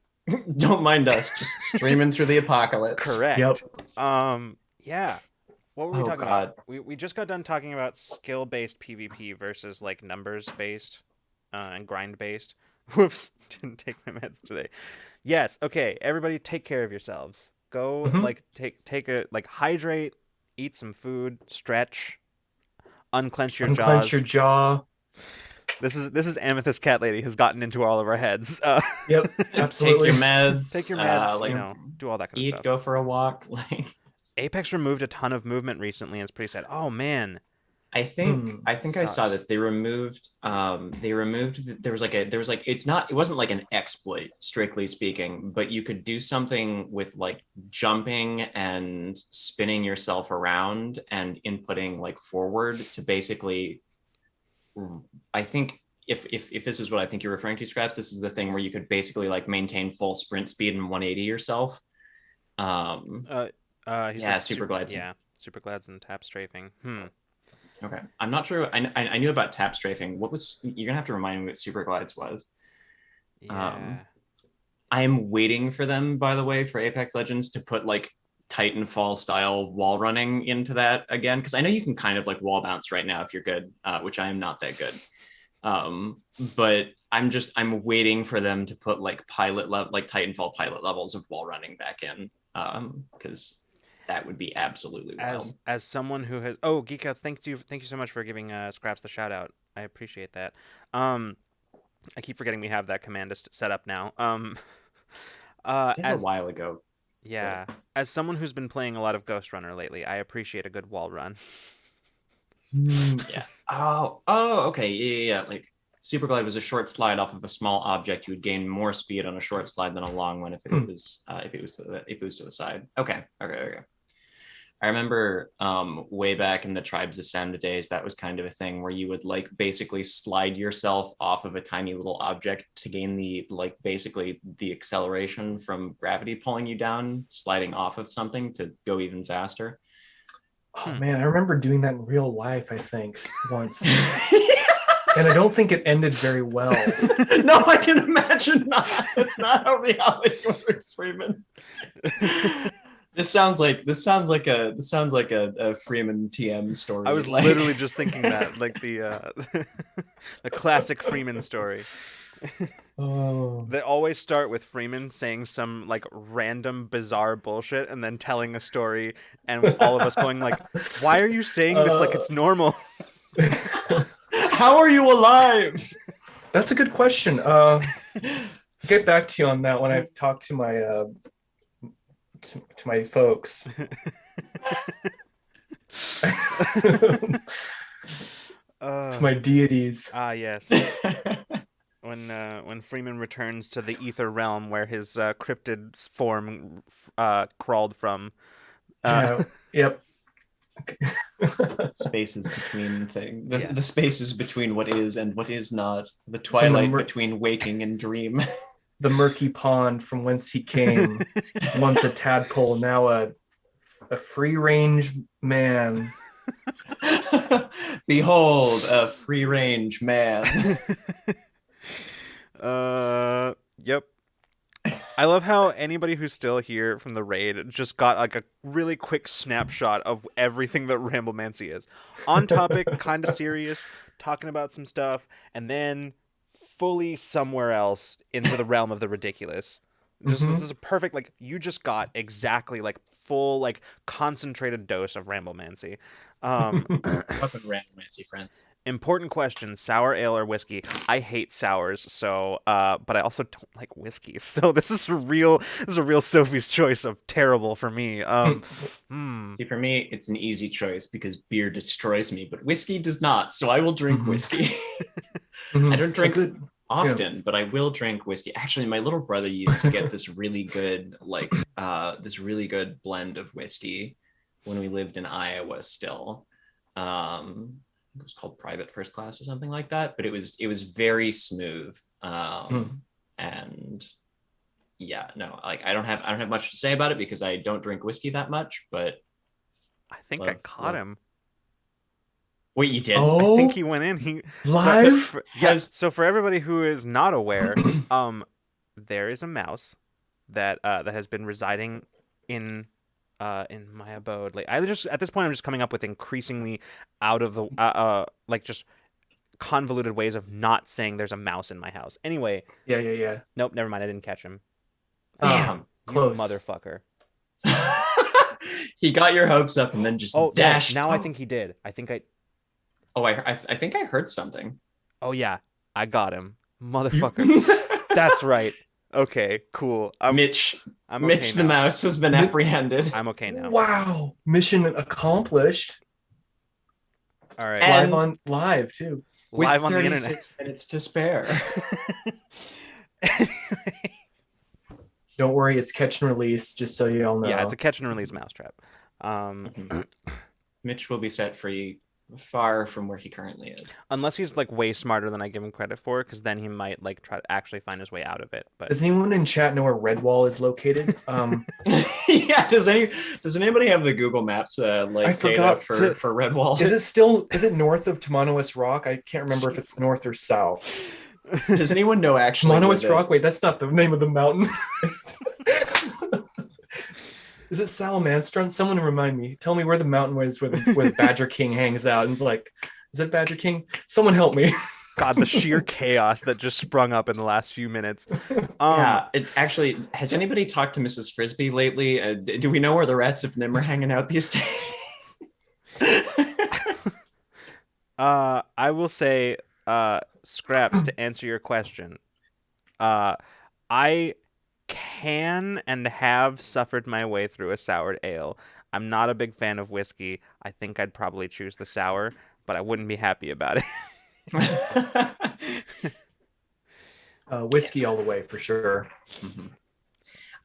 B: Don't mind us, just streaming through the apocalypse.
A: Correct.
C: Yep.
A: Yeah. What were we
B: Oh
A: talking
B: God.
A: about? We just got done talking about skill-based PvP versus like numbers-based and grind-based. Whoops, didn't take my meds today. Yes, okay, everybody take care of yourselves. Go
C: Mhm.
A: like take a like hydrate, eat some food, stretch, unclench your
C: Unclench
A: jaws.
C: your jaw.
A: This is Amethyst Cat Lady has gotten into all of our heads.
C: Yep, absolutely.
B: Take your meds.
A: Take your meds,
B: Like
A: do all that kind of
B: eat,
A: stuff.
B: go for a walk. Like
A: Apex removed a ton of movement recently, and it's pretty sad. Oh man,
B: I think I saw
A: sucks.
B: this. They removed it wasn't like an exploit strictly speaking, but you could do something with like jumping and spinning yourself around and inputting like forward to basically I think if this is what I think you're referring to, Scraps, this is the thing where you could basically like maintain full sprint speed and 180 yourself.
A: He
B: Yeah,
A: said
B: super glides.
A: Yeah, super glides and tap strafing.
B: Okay, I'm not sure. I knew about tap strafing. You're gonna have to remind me what super glides was.
A: Yeah.
B: I am waiting for them, by the way, for Apex Legends to put like Titanfall style wall running into that again, because I know you can kind of like wall bounce right now if you're good, which I am not that good. But I'm waiting for them to put like Titanfall pilot levels of wall running back in, because that would be absolutely wild.
A: As someone who has Geekouts, thank you so much for giving Scraps the shout out. I appreciate that. I keep forgetting we have that command set up now.
B: Did a
A: As
B: while ago.
A: Yeah, as someone who's been playing a lot of Ghost Runner lately, I appreciate a good wall run.
B: Yeah. Oh, okay. Yeah. Like super glide was a short slide off of a small object. You would gain more speed on a short slide than a long one if it was to the side. Okay. I remember way back in the Tribes of Sound days, that was kind of a thing where you would like basically slide yourself off of a tiny little object to gain the like basically the acceleration from gravity pulling you down, sliding off of something to go even faster.
C: Oh man, I remember doing that in real life, I think, once. And I don't think it ended very well.
B: No, I can imagine not. That's not how reality works, Freeman. This sounds like a Freeman TM story.
A: I was
B: like...
A: literally just thinking that, like the the classic Freeman story.
C: Oh.
A: They always start with Freeman saying some like random bizarre bullshit and then telling a story, and all of us going like, "Why are you saying this like it's normal?"
B: How are you alive?
C: That's a good question. Get back to you on that when I've talked to my to my folks. To my deities.
A: Ah, yes. When Freeman returns to the ether realm where his cryptid form crawled from.
C: Yep.
B: Spaces between things.
A: Yes.
B: The spaces between what is and what is not. The twilight between waking and dream.
C: The murky pond from whence he came. Once a tadpole, now a free-range man.
B: Behold, a free-range man.
A: Yep. I love how anybody who's still here from the raid just got like a really quick snapshot of everything that Ramblemancy is. On topic, kind of serious, talking about some stuff, and then fully somewhere else into the realm of the ridiculous. This is a perfect, like, you just got exactly like full, like, concentrated dose of Ramblemancy.
B: Fucking Ramblemancy, friends.
A: Important question: sour ale or whiskey? I hate sours, so but I also don't like whiskey. So this is a real Sophie's choice of terrible for me.
B: See, for me, it's an easy choice because beer destroys me, but whiskey does not. So I will drink whiskey. I don't drink it often, but I will drink whiskey. Actually, my little brother used to get this really good, like this really good blend of whiskey when we lived in Iowa still. It was called Private First Class or something like that, but it was very smooth. And yeah, no, like I don't have much to say about it because I don't drink whiskey that much, but
A: I think I caught him.
B: Wait, you did?
C: Oh,
A: I think he went in. He
C: live?
A: Yes. So for everybody who is not aware, there is a mouse that has been residing in my abode. Like I just at this point I'm just coming up with increasingly out of the like just convoluted ways of not saying there's a mouse in my house. Anyway.
C: Yeah.
A: Nope, never mind. I didn't catch him.
B: Damn,
C: close,
A: you motherfucker.
B: He got your hopes up and then just dashed.
A: No, now I think he did. I think
B: I think I heard something.
A: Oh yeah, I got him, motherfucker. That's right. Okay, cool.
B: Mitch
A: okay
B: the mouse has been apprehended.
A: I'm okay now.
C: Wow, mission accomplished.
A: All right,
B: And
C: live too.
A: Live on the internet.
B: 36 minutes to spare.
C: Don't worry, it's catch and release. Just so you all know.
A: Yeah, it's a catch and release mousetrap.
B: Mitch will be set free far from where he currently is,
A: unless he's like way smarter than I give him credit for, because then he might like try to actually find his way out of it. But
C: does anyone in chat know where Redwall is located?
B: Yeah, does anybody have the Google Maps like data for Redwall?
C: Is it north of Tamanoas Rock? I can't remember if it's north or south.
B: Does anyone know actually?
C: Tamanoas Rock? Wait, that's not the name of the mountain. Is it Salamanstron? Someone remind me. Tell me where the mountain was where the Badger King hangs out. And it's like, is it Badger King? Someone help me.
A: God, the sheer chaos that just sprung up in the last few minutes.
B: Yeah, it actually, has anybody talked to Mrs. Frisbee lately? Do we know where the Rats of Nim are hanging out these days?
A: I will say, Scraps, to answer your question, I can and have suffered my way through a soured ale. I'm not a big fan of whiskey. I think I'd probably choose the sour, but I wouldn't be happy about it.
C: Whiskey all the way for sure.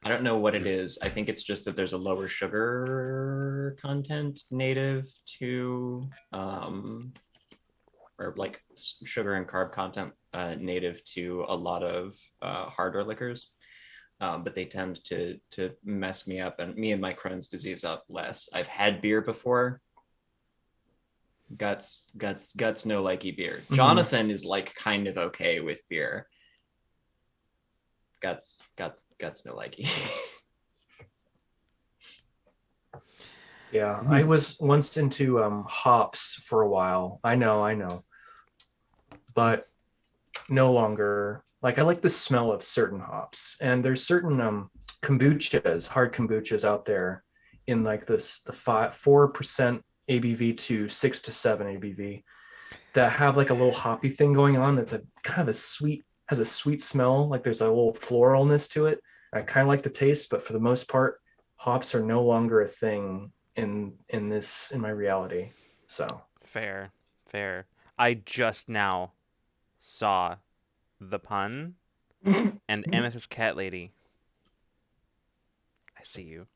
B: I don't know what it is. I think it's just that there's a lower sugar content native to, or like sugar and carb content native to a lot of harder liquors. But they tend to mess me up and my Crohn's disease up less. I've had beer before. Guts, no likey beer.
C: Mm-hmm.
B: Jonathan is like kind of okay with beer. Guts, no likey.
C: Yeah, I was once into hops for a while. I know, but no longer. Like I like the smell of certain hops, and there's certain kombuchas, hard kombuchas out there in like the 4% ABV to 6 to 7 ABV that have like a little hoppy thing going on. That's a kind of has a sweet smell. Like there's a little floralness to it. I kind of like the taste, but for the most part, hops are no longer a thing in my reality. So
A: Fair. I just now saw the pun and Amethyst Cat Lady. I see you.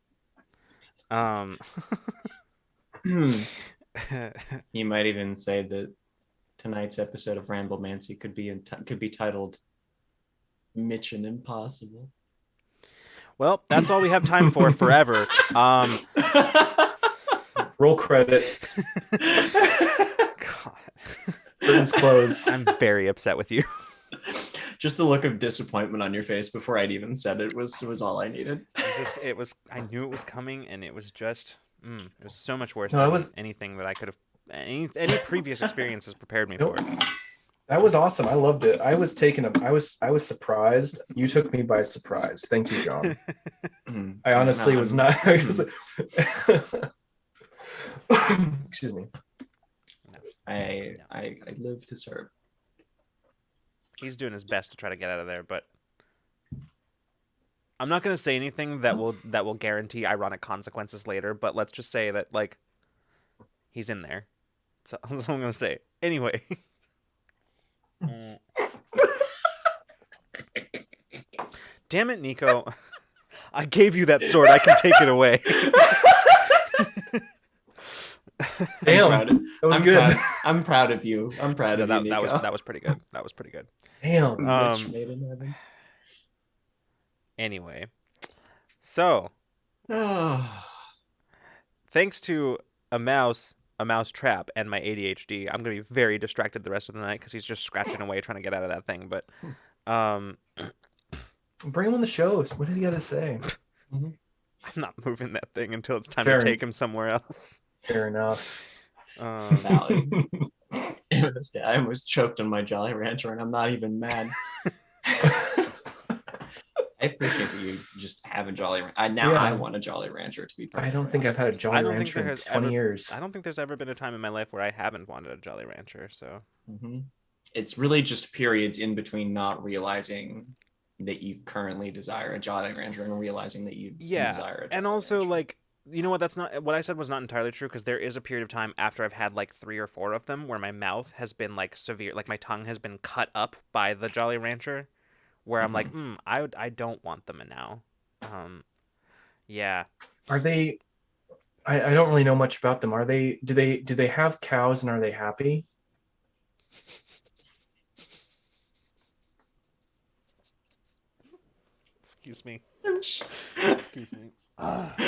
B: You might even say that tonight's episode of Ramblemancy could be titled Mission Impossible.
A: Well, that's all we have time for forever.
C: roll credits.
A: God.
C: Curtains close.
A: I'm very upset with you.
B: Just the look of disappointment on your face before I'd even said it was all I needed.
A: I knew it was coming, and it was just it was so much worse
C: No,
A: than anything that I could have any previous experiences prepared me for.
C: That was awesome. I loved it. I was surprised. You took me by surprise. Thank you, John. I honestly was not. Excuse me.
B: I live to serve.
A: He's doing his best to try to get out of there, but I'm not going to say anything that will guarantee ironic consequences later. But let's just say that like he's in there. So that's what I'm going to say. Anyway. Damn it, Nico. I gave you that sword. I can take it away.
C: Damn, that was good.
B: I'm proud of you. I'm proud of you, Nico.
A: That was pretty good. That was pretty good.
C: Damn.
A: Anyway, so thanks to a mouse trap, and my ADHD, I'm gonna be very distracted the rest of the night because he's just scratching away trying to get out of that thing. But
C: bring him on the show. What does he got to say?
A: I'm not moving that thing until it's time to take him somewhere else.
C: Fair enough.
B: I was choked on my Jolly Rancher, and I'm not even mad. I appreciate that you just have a Jolly Rancher. I want a Jolly Rancher, to be perfect.
C: I don't think I've had a Jolly Rancher in 20 years.
A: I don't think there's ever been a time in my life where I haven't wanted a Jolly Rancher. So
B: it's really just periods in between not realizing that you currently desire a Jolly Rancher and realizing that you desire a Jolly
A: and also
B: Rancher.
A: Like, you know what? That's not what I said was not entirely true, because there is a period of time after I've had like 3 or 4 of them where my mouth has been like severe, like my tongue has been cut up by the Jolly Rancher, where I'm like, I don't want them now. Yeah.
C: Are they? I don't really know much about them. Are they? Do they have cows, and are they happy?
A: Excuse me. Excuse me. Yep.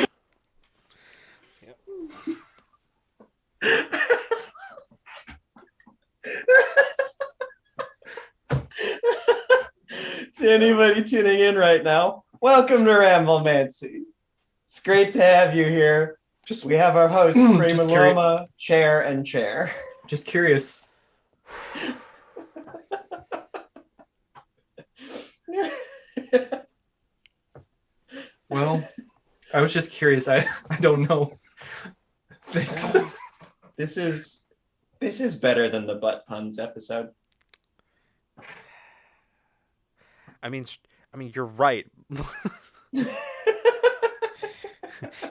B: To anybody tuning in right now, welcome to Ramblemancy. It's great to have you here. We have our hosts, Prima Loma, Chair, and Chair.
C: Just curious. Well, I was just curious. I don't know. Thanks.
B: This is better than the butt puns episode.
A: I mean, you're right.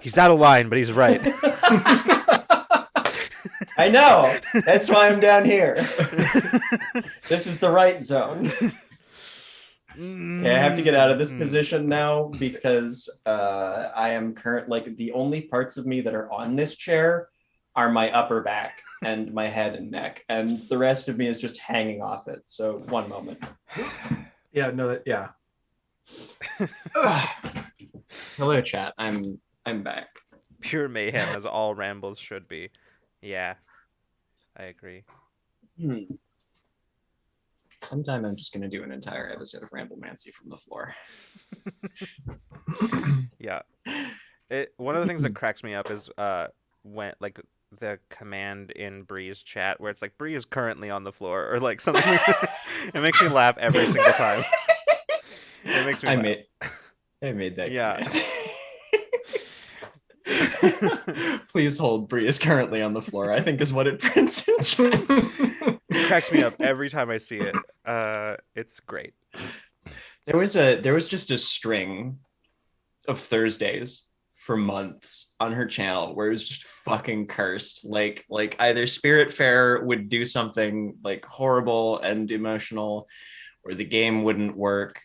A: He's out of line, but he's right.
B: I know. That's why I'm down here. This is the right zone. Okay, I have to get out of this position now because I am the only parts of me that are on this chair are my upper back and my head and neck, and the rest of me is just hanging off it. So one moment.
C: Yeah, no, yeah.
B: Hello, chat. I'm back.
A: Pure mayhem, as all rambles should be. Yeah, I agree.
B: Sometime I'm just gonna do an entire episode of Ramblemancy from the floor.
A: Yeah. One of the things that cracks me up is when like the command in Bree's chat where it's like Bree is currently on the floor or like something. It makes me laugh every single time. It makes me laugh.
B: I made that.
A: Yeah.
B: Please hold. Bree is currently on the floor, I think is what it prints in chat.
A: It cracks me up every time I see it. It's great.
B: There was just a string of Thursdays for months on her channel where it was just fucking cursed. Like either Spiritfarer would do something like horrible and emotional, or the game wouldn't work,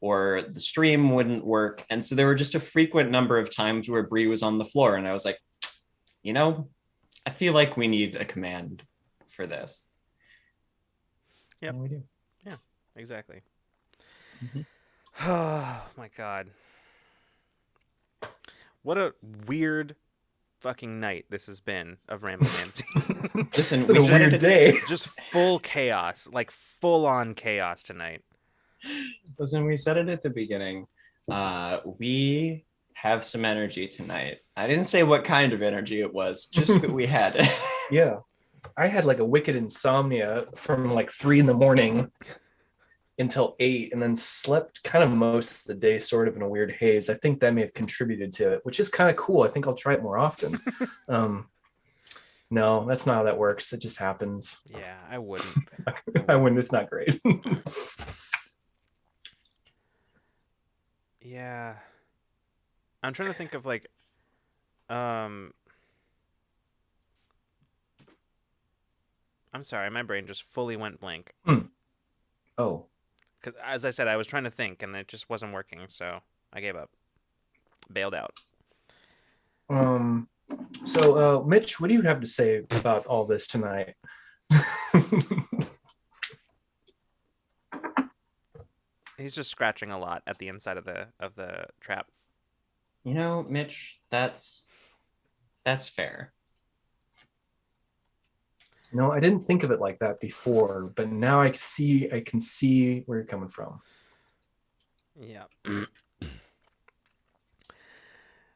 B: or the stream wouldn't work. And so there were just a frequent number of times where Bree was on the floor, and I was like, I feel like we need a command for this.
A: Yep.
B: And we do.
A: Yeah, exactly.
B: Mm-hmm.
A: Oh my god. What a weird fucking night this has been of Ramblemancy.
B: Listen,
C: It's been a weird day.
A: Just full chaos, like full on chaos tonight.
B: Listen, we said it at the beginning. We have some energy tonight. I didn't say what kind of energy it was, just that we had it.
C: Yeah. I had like a wicked insomnia from like 3 a.m. until 8, and then slept kind of most of the day sort of in a weird haze. I think that may have contributed to it, which is kind of cool. I think I'll try it more often. No, that's not how that works. It just happens.
A: Yeah, I wouldn't.
C: It's not great.
A: Yeah. I'm trying to think of like I'm sorry, my brain just fully went blank.
C: Oh.
A: Cuz as I said, I was trying to think and it just wasn't working, so I gave up. Bailed out.
C: So Mitch, what do you have to say about all this tonight?
A: He's just scratching a lot at the inside of the trap.
B: Mitch, that's fair.
C: No, I didn't think of it like that before, but now I can see where you're coming from.
A: Yeah.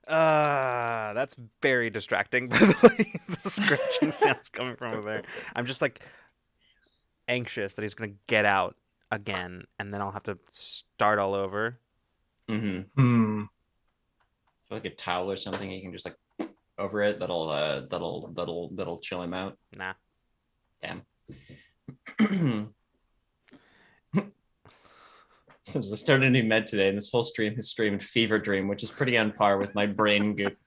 A: That's very distracting, by the way. The scratching sounds coming from over there. I'm just like anxious that he's gonna get out again, and then I'll have to start all over.
B: Mm-hmm. Like a towel or something, you can just like over it. That'll chill him out.
A: Nah.
B: Damn. Since I started a new med today, and this whole stream has streamed Fever Dream, which is pretty on par with my brain goop.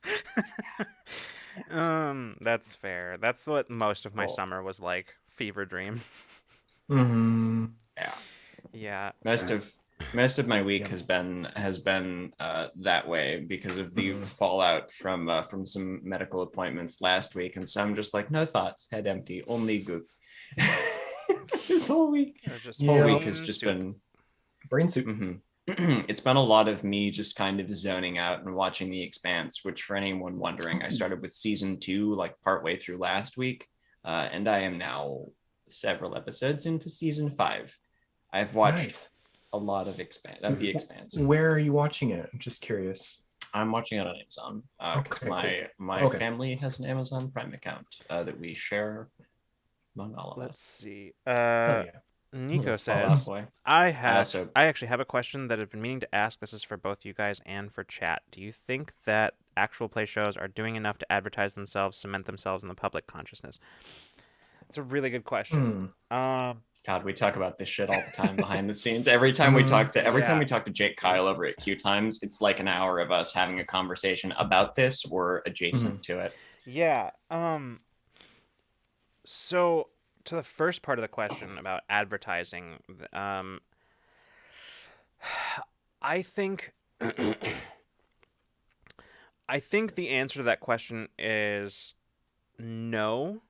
A: That's fair. That's what most of my summer was like. Fever Dream.
C: Mm-hmm.
B: Yeah.
A: Yeah.
B: Most of my week has been that way because of the fallout from some medical appointments last week, and so I'm just like, no thoughts, head empty, only goop. This whole week has just been
C: brain soup.
B: It's been a lot of me just kind of zoning out and watching The Expanse, which for anyone wondering, I started with season 2 like partway through last week, and I am now several episodes into season 5. I've watched a lot of The Expanse.
C: Where are you watching it? I'm just curious.
B: I'm watching it on Amazon because my family has an Amazon Prime account that we share among all of us.
A: Let's see.
C: Yeah.
A: Nico says, I actually have a question that I've been meaning to ask. This is for both you guys and for chat. Do you think that actual play shows are doing enough to advertise themselves, cement themselves in the public consciousness? It's a really good question.
B: God, we talk about this shit all the time behind the scenes. Every time we talk to Jake Kyle over at Q Times, it's like an hour of us having a conversation about this or adjacent to it.
A: Yeah. So to the first part of the question about advertising, I think I think the answer to that question is no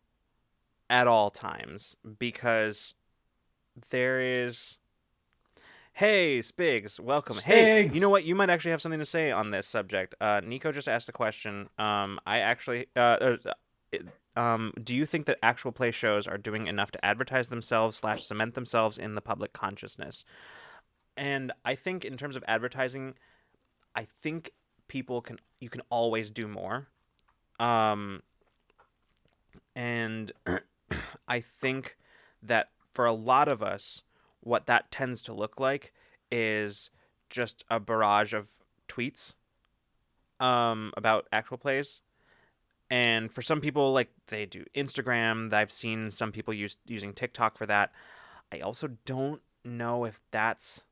A: at all times, because there is. Hey, Spigs, welcome. Hey, you know
B: Spigs.
A: what? You might actually have something to say on this subject. Nico just asked a question. I actually, do you think that actual play shows are doing enough to advertise themselves / cement themselves in the public consciousness? And I think in terms of advertising, I think you can always do more. Um, and I think that for a lot of us, what that tends to look like is just a barrage of tweets about actual plays. And for some people, like they do Instagram. I've seen some people using TikTok for that. I also don't know if that's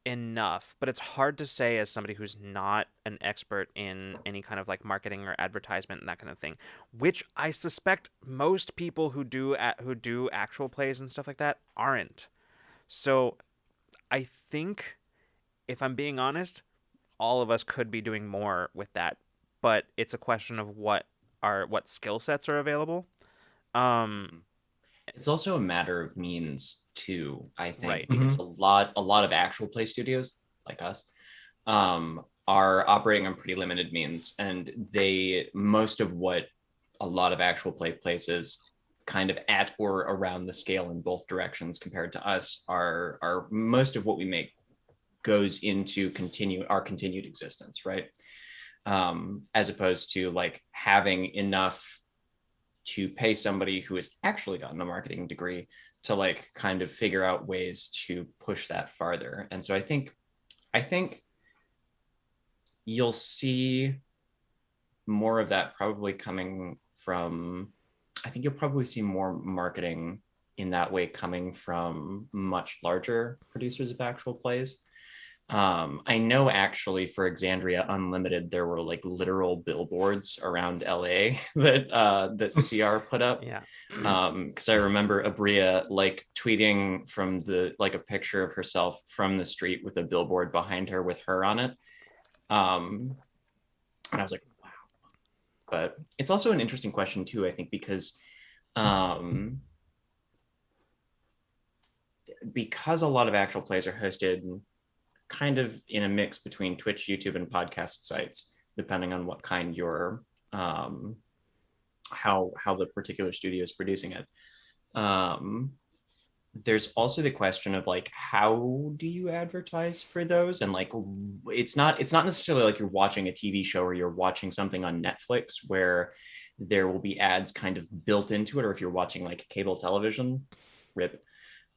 A: enough, but it's hard to say as somebody who's not an expert in any kind of like marketing or advertisement and that kind of thing, which I suspect most people who do actual plays and stuff like that aren't. So I think, if I'm being honest, all of us could be doing more with that, but it's a question of what skill sets are available. Um,
B: It's also a matter of means too, I think,
A: right.
B: because a lot of actual play studios like us are operating on pretty limited means, and most of what a lot of actual play places kind of at or around the scale in both directions compared to us are most of what we make goes into our continued existence, right? As opposed to like having enough to pay somebody who has actually gotten a marketing degree to like kind of figure out ways to push that farther. And so I think you'll see more of that probably coming from, I think you'll probably see more marketing in that way coming from much larger producers of actual plays. I know actually for Exandria Unlimited, there were like literal billboards around LA that CR put up.
A: Yeah.
B: Because I remember Abria like tweeting from a picture of herself from the street with a billboard behind her with her on it. And I was like, wow. But it's also an interesting question too, I think, um, because a lot of actual plays are hosted kind of in a mix between Twitch, YouTube, and podcast sites, depending on what kind how the particular studio is producing it. There's also the question of like, how do you advertise for those? And like, it's not necessarily like you're watching a TV show or you're watching something on Netflix where there will be ads kind of built into it, or if you're watching like cable television, rip.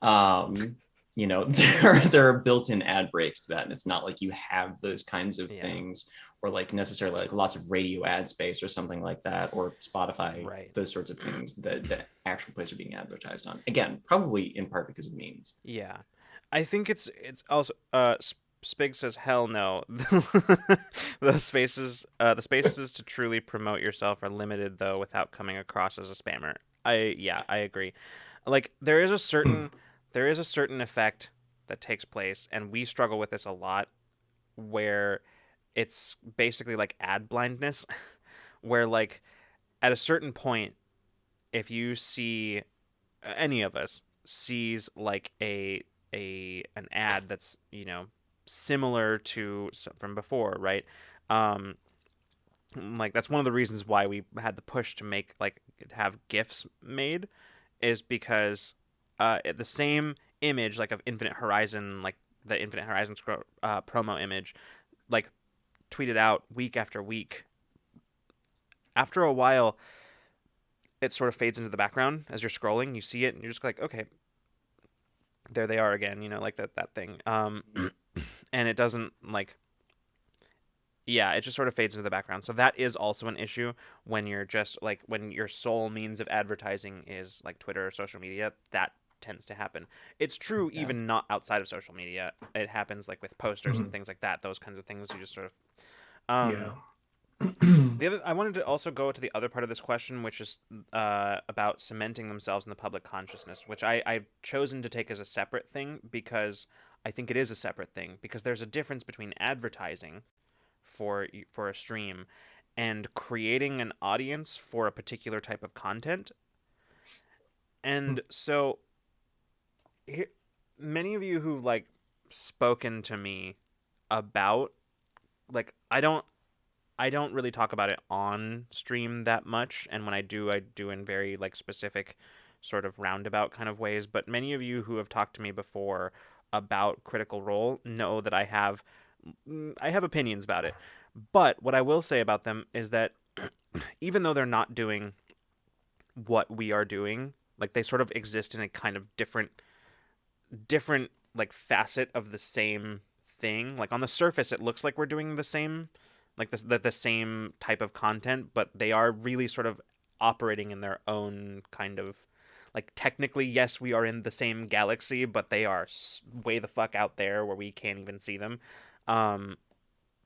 B: Um, there are built-in ad breaks to that, and it's not like you have those kinds of
A: Yeah.
B: things, or like necessarily like lots of radio ad space or something like that, or Spotify,
A: Right.
B: those sorts of things that actual plays are being advertised on. Again, probably in part because of means.
A: Yeah. I think it's also Spig says hell no. The spaces to truly promote yourself are limited though without coming across as a spammer. I agree. Like there is a certain effect that takes place, and we struggle with this a lot, where it's basically like ad blindness where like at a certain point, if you see any of us sees like an ad that's similar to from before, right? Um, like that's one of the reasons why we had the push to make like have GIFs made, is because the same image like of Infinite Horizon, like the Infinite Horizon promo image, like tweeted out week after week. After a while, it sort of fades into the background as you're scrolling. You see it, and you're just like, okay, there they are again. Like that thing. And it doesn't like. Yeah, it just sort of fades into the background. So that is also an issue when you're just like when your sole means of advertising is like Twitter or social media. That tends to happen. It's true
B: Yeah.
A: even not outside of social media. It happens like with posters
C: Mhm.
A: and things like that. Those kinds of things you just sort of.
C: Yeah.
A: I wanted to also go to the other part of this question, which is about cementing themselves in the public consciousness, which I've chosen to take as a separate thing because I think it is a separate thing because there's a difference between advertising for a stream and creating an audience for a particular type of content. And so here, many of you who've like spoken to me about like I don't really talk about it on stream that much, and when I do in very like specific sort of roundabout kind of ways, but many of you who have talked to me before about Critical Role know that I have opinions about it. But what I will say about them is that even though they're not doing what we are doing, like they sort of exist in a kind of different like facet of the same thing. Like on the surface it looks like we're doing the same like the same type of content, but they are really sort of operating in their own kind of like technically yes we are in the same galaxy, but they are way the fuck out there where we can't even see them. Um,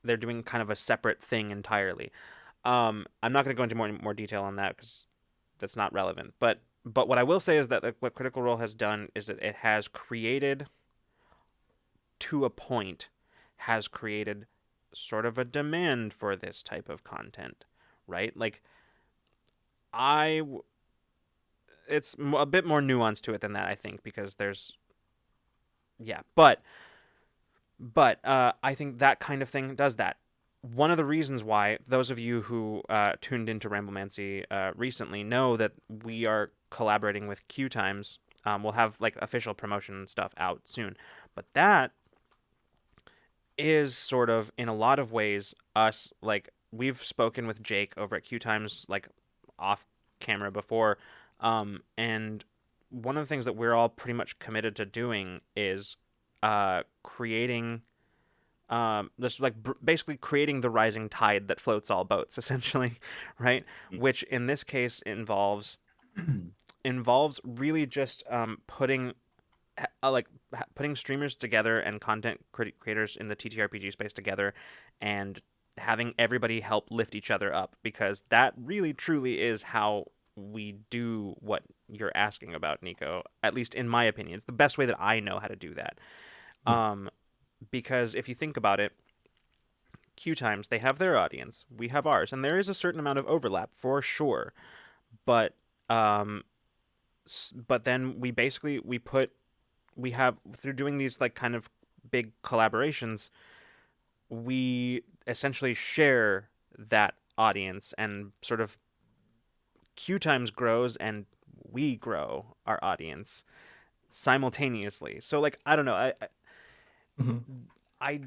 A: they're doing kind of a separate thing entirely. I'm not going to go into more detail on that because that's not relevant. But what I will say is that what Critical Role has done is that it has created to a point has created sort of a demand for this type of content, right? Like I it's a bit more nuanced to it than that, I think, because there's yeah, but I think that kind of thing does that. One of the reasons why those of you who tuned into Ramblemancy recently know that we are collaborating with Q Times. We'll have like official promotion stuff out soon, but that is sort of in a lot of ways us like we've spoken with Jake over at Q Times like off camera before, and one of the things that we're all pretty much committed to doing is creating this like basically creating the rising tide that floats all boats essentially, right? Which in this case involves really just putting streamers together and content creators in the TTRPG space together and having everybody help lift each other up, because that really truly is how we do what you're asking about, Nico. At least in my opinion, it's the best way that I know how to do that. Because if you think about it, Q Times, they have their audience, we have ours, and there is a certain amount of overlap for sure. But but then we have through doing these like kind of big collaborations, we essentially share that audience, and sort of Q Times grows and we grow our audience simultaneously. So like I don't know,
C: Mm-hmm.
A: I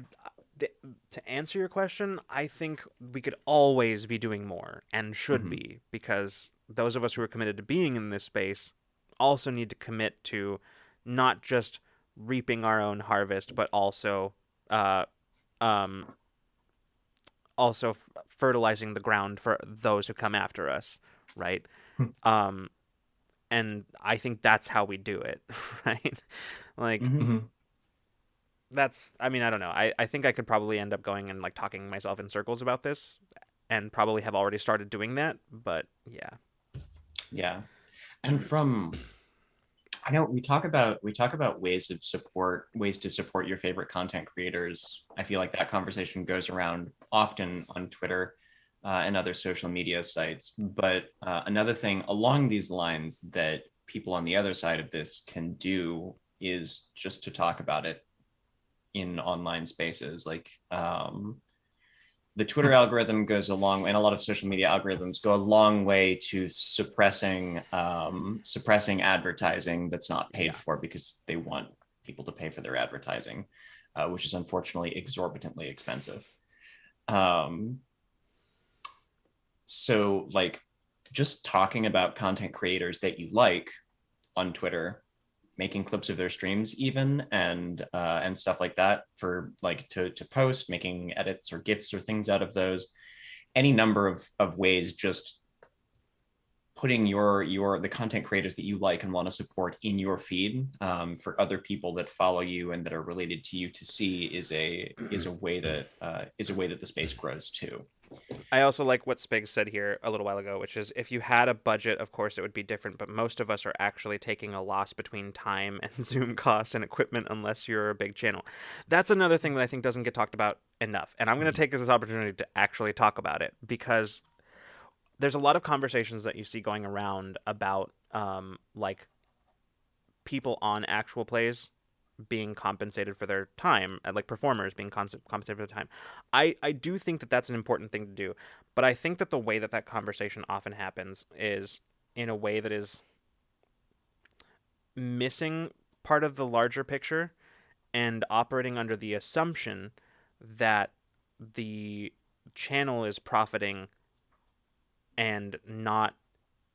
A: to answer your question, I think we could always be doing more and should be, because those of us who are committed to being in this space also need to commit to not just reaping our own harvest, but also um, fertilizing the ground for those who come after us, right? And I think that's how we do it, right? Like
C: Mm-hmm.
A: that's, I mean, I don't know. I think I could probably end up going and like talking myself in circles about this, and probably have already started doing that, but yeah.
B: Yeah. And from I know we talk about ways to support your favorite content creators. I feel like that conversation goes around often on Twitter and other social media sites. But another thing along these lines that people on the other side of this can do is just to talk about it in online spaces. Like the Twitter algorithm goes a long way, and a lot of social media algorithms go a long way to suppressing advertising that's not paid for, because they want people to pay for their advertising, which is unfortunately exorbitantly expensive. So like just talking about content creators that you like on Twitter, making clips of their streams even, and stuff like that, for like to post, making edits or gifs or things out of those, any number of ways, just putting the content creators that you like and want to support in your feed, for other people that follow you and that are related to you to see, is a way that the space grows too.
A: I also like what Spigs said here a little while ago, which is if you had a budget, of course it would be different, but most of us are actually taking a loss between time and Zoom costs and equipment unless you're a big channel. That's another thing that I think doesn't get talked about enough. And I'm going to take this opportunity to actually talk about it because there's a lot of conversations that you see going around about like people on actual plays being compensated for their time, like performers being compensated for their time. I do think that that's an important thing to do, but I think that the way that that conversation often happens is in a way that is missing part of the larger picture and operating under the assumption that the channel is profiting and not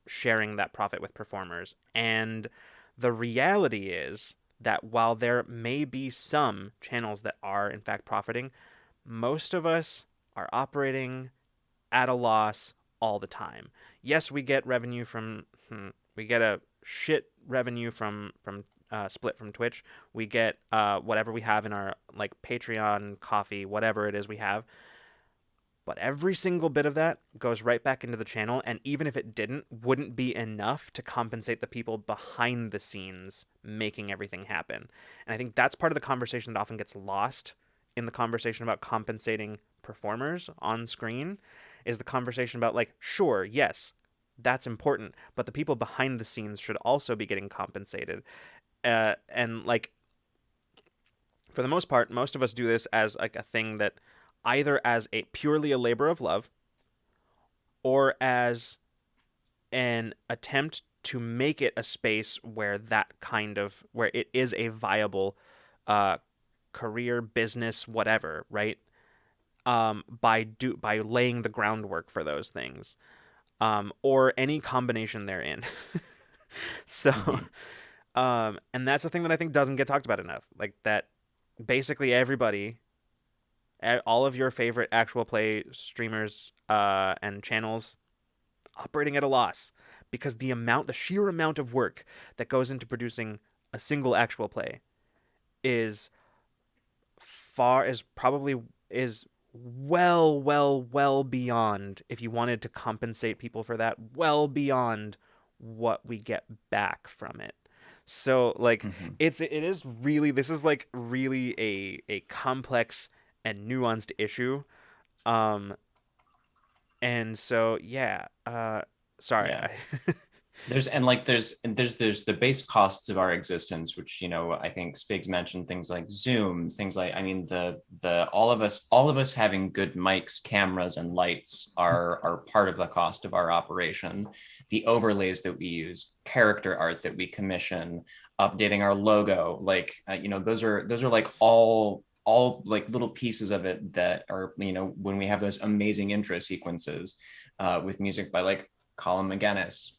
A: sharing that profit with performers. And the reality is that while there may be some channels that are in fact profiting, most of us are operating at a loss all the time. Yes, we get revenue from we get a shit revenue from split from Twitch. We get whatever we have in our like Patreon, coffee, whatever it is we have. But every single bit of that goes right back into the channel, and even if it didn't, wouldn't be enough to compensate the people behind the scenes making everything happen. And I think that's part of the conversation that often gets lost in the conversation about compensating performers on screen is the conversation about like, sure, yes, that's important, but the people behind the scenes should also be getting compensated. And like for the most part, most of us do this as like a thing that either as a purely a labor of love or as an attempt to make it a space where where it is a viable career, business, whatever, right? By laying the groundwork for those things, or any combination therein. So, and that's the thing that I think doesn't get talked about enough. Like that, basically everybody, all of your favorite actual play streamers and channels operating at a loss because the sheer amount of work that goes into producing a single actual play is probably well beyond, if you wanted to compensate people for that, well beyond what we get back from it. So like it is really, this is like really a complex and nuanced issue. And so yeah, sorry.
B: Yeah. There's the base costs of our existence, which, you know, I think Spigs mentioned things like Zoom, things like, I mean, the all of us having good mics, cameras, and lights are part of the cost of our operation. The overlays that we use, character art that we commission, updating our logo, like you know, those are like all like little pieces of it that are, you know, when we have those amazing intro sequences with music by like Colin McGinnis,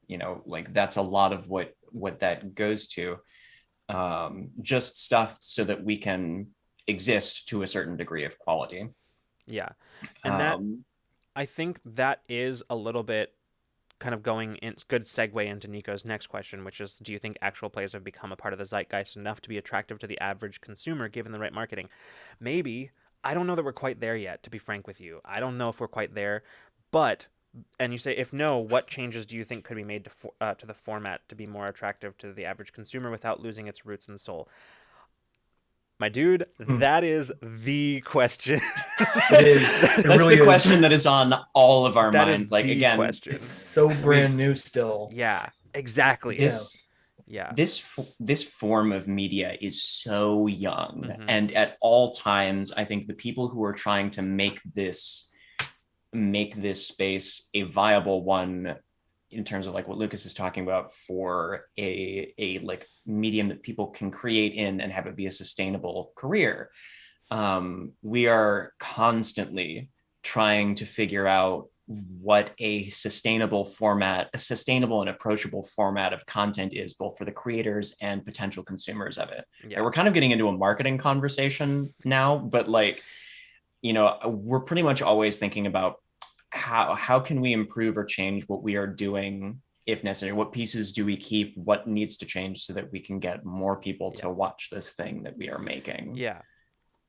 B: you know, like that's a lot of what that goes to, just stuff so that we can exist to a certain degree of quality.
A: Yeah, and that I think that is a little bit kind of going in good segue into Nico's next question, which is, do you think actual plays have become a part of the zeitgeist enough to be attractive to the average consumer given the right marketing? Maybe. I don't know that we're quite there yet, to be frank with you. I don't know if we're quite there, but, and you say, if no, what changes do you think could be made to the format to be more attractive to the average consumer without losing its roots and soul? My dude, that is the question.
C: It is.
B: That's
C: really
B: the question that is on all of our
A: that
B: minds. Like, again,
A: question.
C: It's so brand new still.
A: Yeah, exactly.
B: This form of media is so young, and at all times, I think the people who are trying to make this space a viable one, in terms of like what Lucas is talking about, for a like medium that people can create in and have it be a sustainable career. We are constantly trying to figure out what a sustainable and approachable format of content is, both for the creators and potential consumers of it. Yeah. And we're kind of getting into a marketing conversation now, but like, you know, we're pretty much always thinking about how can we improve or change what we are doing if necessary. What pieces do we keep? What needs to change so that we can get more people to watch this thing that we are making?
A: Yeah.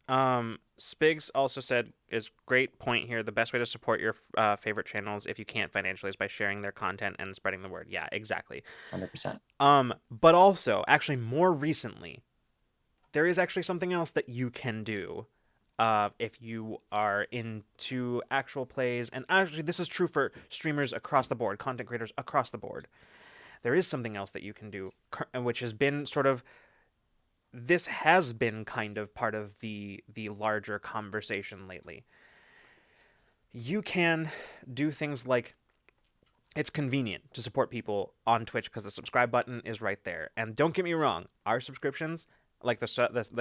A: Spigs also said is great point here. The best way to support your favorite channels if you can't financially is by sharing their content and spreading the word. Yeah, exactly.
B: 100%.
A: But also, actually, more recently, there is actually something else that you can do. If you are into actual plays, and actually, this is true for streamers across the board, content creators across the board. There is something else that you can do, which has been sort of this has been kind of part of the larger conversation lately. You can do things like it's convenient to support people on Twitch because the subscribe button is right there. And don't get me wrong, our subscriptions, like the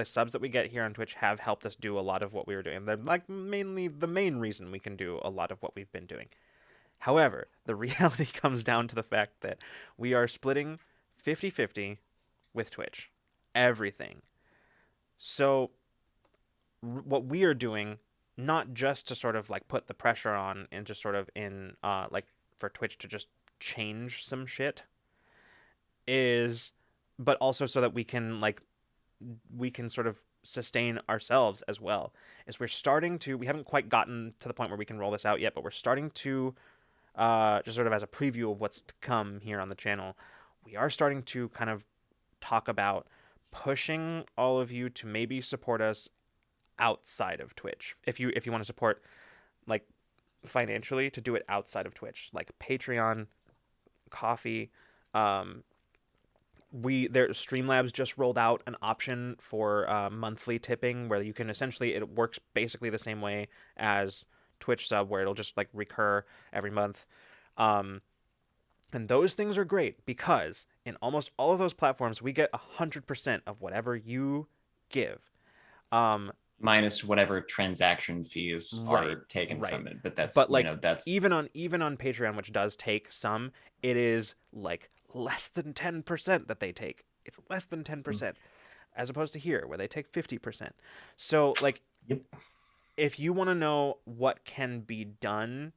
A: subs that we get here on Twitch, have helped us do a lot of what we were doing. They're like mainly the main reason we can do a lot of what we've been doing. However, the reality comes down to the fact that we are splitting 50-50 with Twitch. Everything. So what we are doing, not just to sort of like put the pressure on and just sort of in like for Twitch to just change some shit, is but also so that we can sort of sustain ourselves as well. Is we haven't quite gotten to the point where we can roll this out yet, but we're starting to just sort of as a preview of what's to come here on the channel, we are starting to kind of talk about pushing all of you to maybe support us outside of Twitch. If you want to support like financially, to do it outside of Twitch, like Patreon, Coffee. Streamlabs just rolled out an option for monthly tipping where you can essentially, it works basically the same way as Twitch sub, where it'll just like recur every month. And those things are great because in almost all of those platforms we get 100% of whatever you give.
B: Minus whatever transaction fees are taken from it, but that's that's
A: even on Patreon, which does take some, it is like less than 10% that they take. It's less than 10%, as opposed to here where they take 50%. So like,
C: Yep.
A: If you want to know what can be done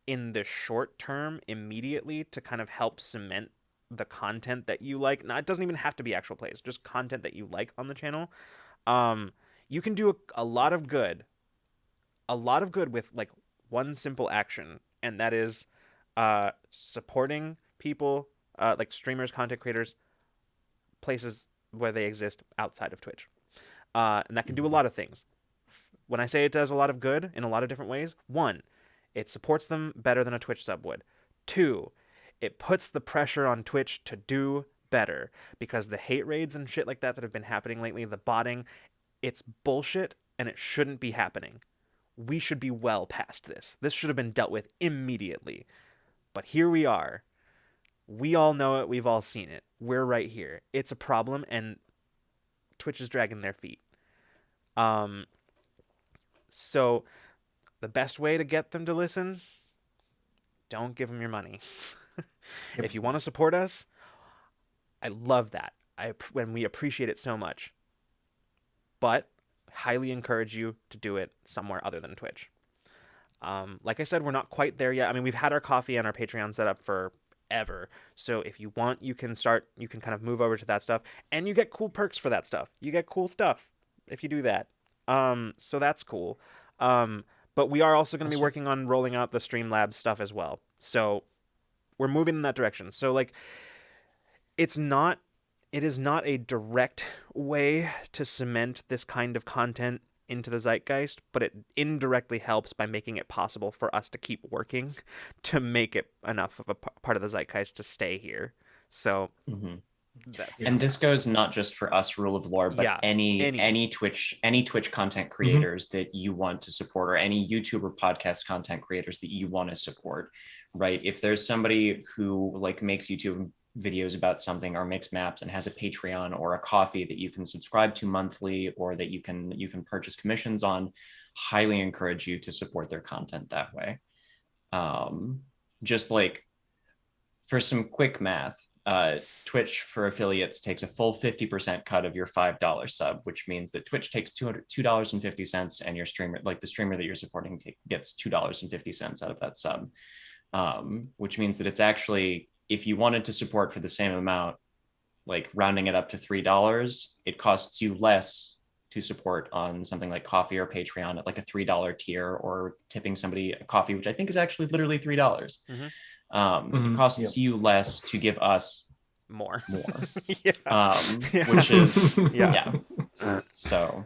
A: in the short term immediately to kind of help cement the content that you like, now it doesn't even have to be actual plays, just content that you like on the channel, you can do a lot of good with like one simple action, and that is supporting people, like streamers, content creators, places where they exist outside of Twitch, and that can do a lot of things. When I say it does a lot of good in a lot of different ways, one, it supports them better than a Twitch sub would. Two, it puts the pressure on Twitch to do better, because the hate raids and shit like that have been happening lately, the botting, it's bullshit and it shouldn't be happening. We should be well past this. This should have been dealt with immediately. But here we are. We all know it. We've all seen it. We're right here. It's a problem, and Twitch is dragging their feet. So the best way to get them to listen, don't give them your money.
C: Yep.
A: If you want to support us, I love that. When we appreciate it so much. But highly encourage you to do it somewhere other than Twitch. Like I said, we're not quite there yet. I mean, we've had our Coffee and our Patreon set up forever. So if you want, you can kind of move over to that stuff, and you get cool perks for that stuff. You get cool stuff if you do that. So that's cool. But we are also going to be working on rolling out the Streamlabs stuff as well. So we're moving in that direction. So like, it is not a direct way to cement this kind of content into the zeitgeist, but it indirectly helps by making it possible for us to keep working to make it enough of a part of the zeitgeist to stay here. So
B: and this goes not just for us, Rule of Lore, but any Twitch content creators that you want to support, or any YouTube or podcast content creators that you want to support, right? If there's somebody who like makes YouTube videos about something or makes maps and has a Patreon or a Coffee that you can subscribe to monthly, or that you can purchase commissions on, highly encourage you to support their content that way. Just like for some quick math, Twitch for affiliates takes a full 50% cut of your $5 sub, which means that Twitch takes $2.50, and your streamer, like the streamer that you're supporting, gets $2.50 out of that sub, which means that it's actually, if you wanted to support for the same amount, like rounding it up to $3, it costs you less to support on something like Coffee or Patreon at like a $3 tier, or tipping somebody a coffee, which I think is actually literally $3. It costs you less to give us
A: more.
B: Yeah.
A: Yeah.
B: Which is
A: Yeah.
B: So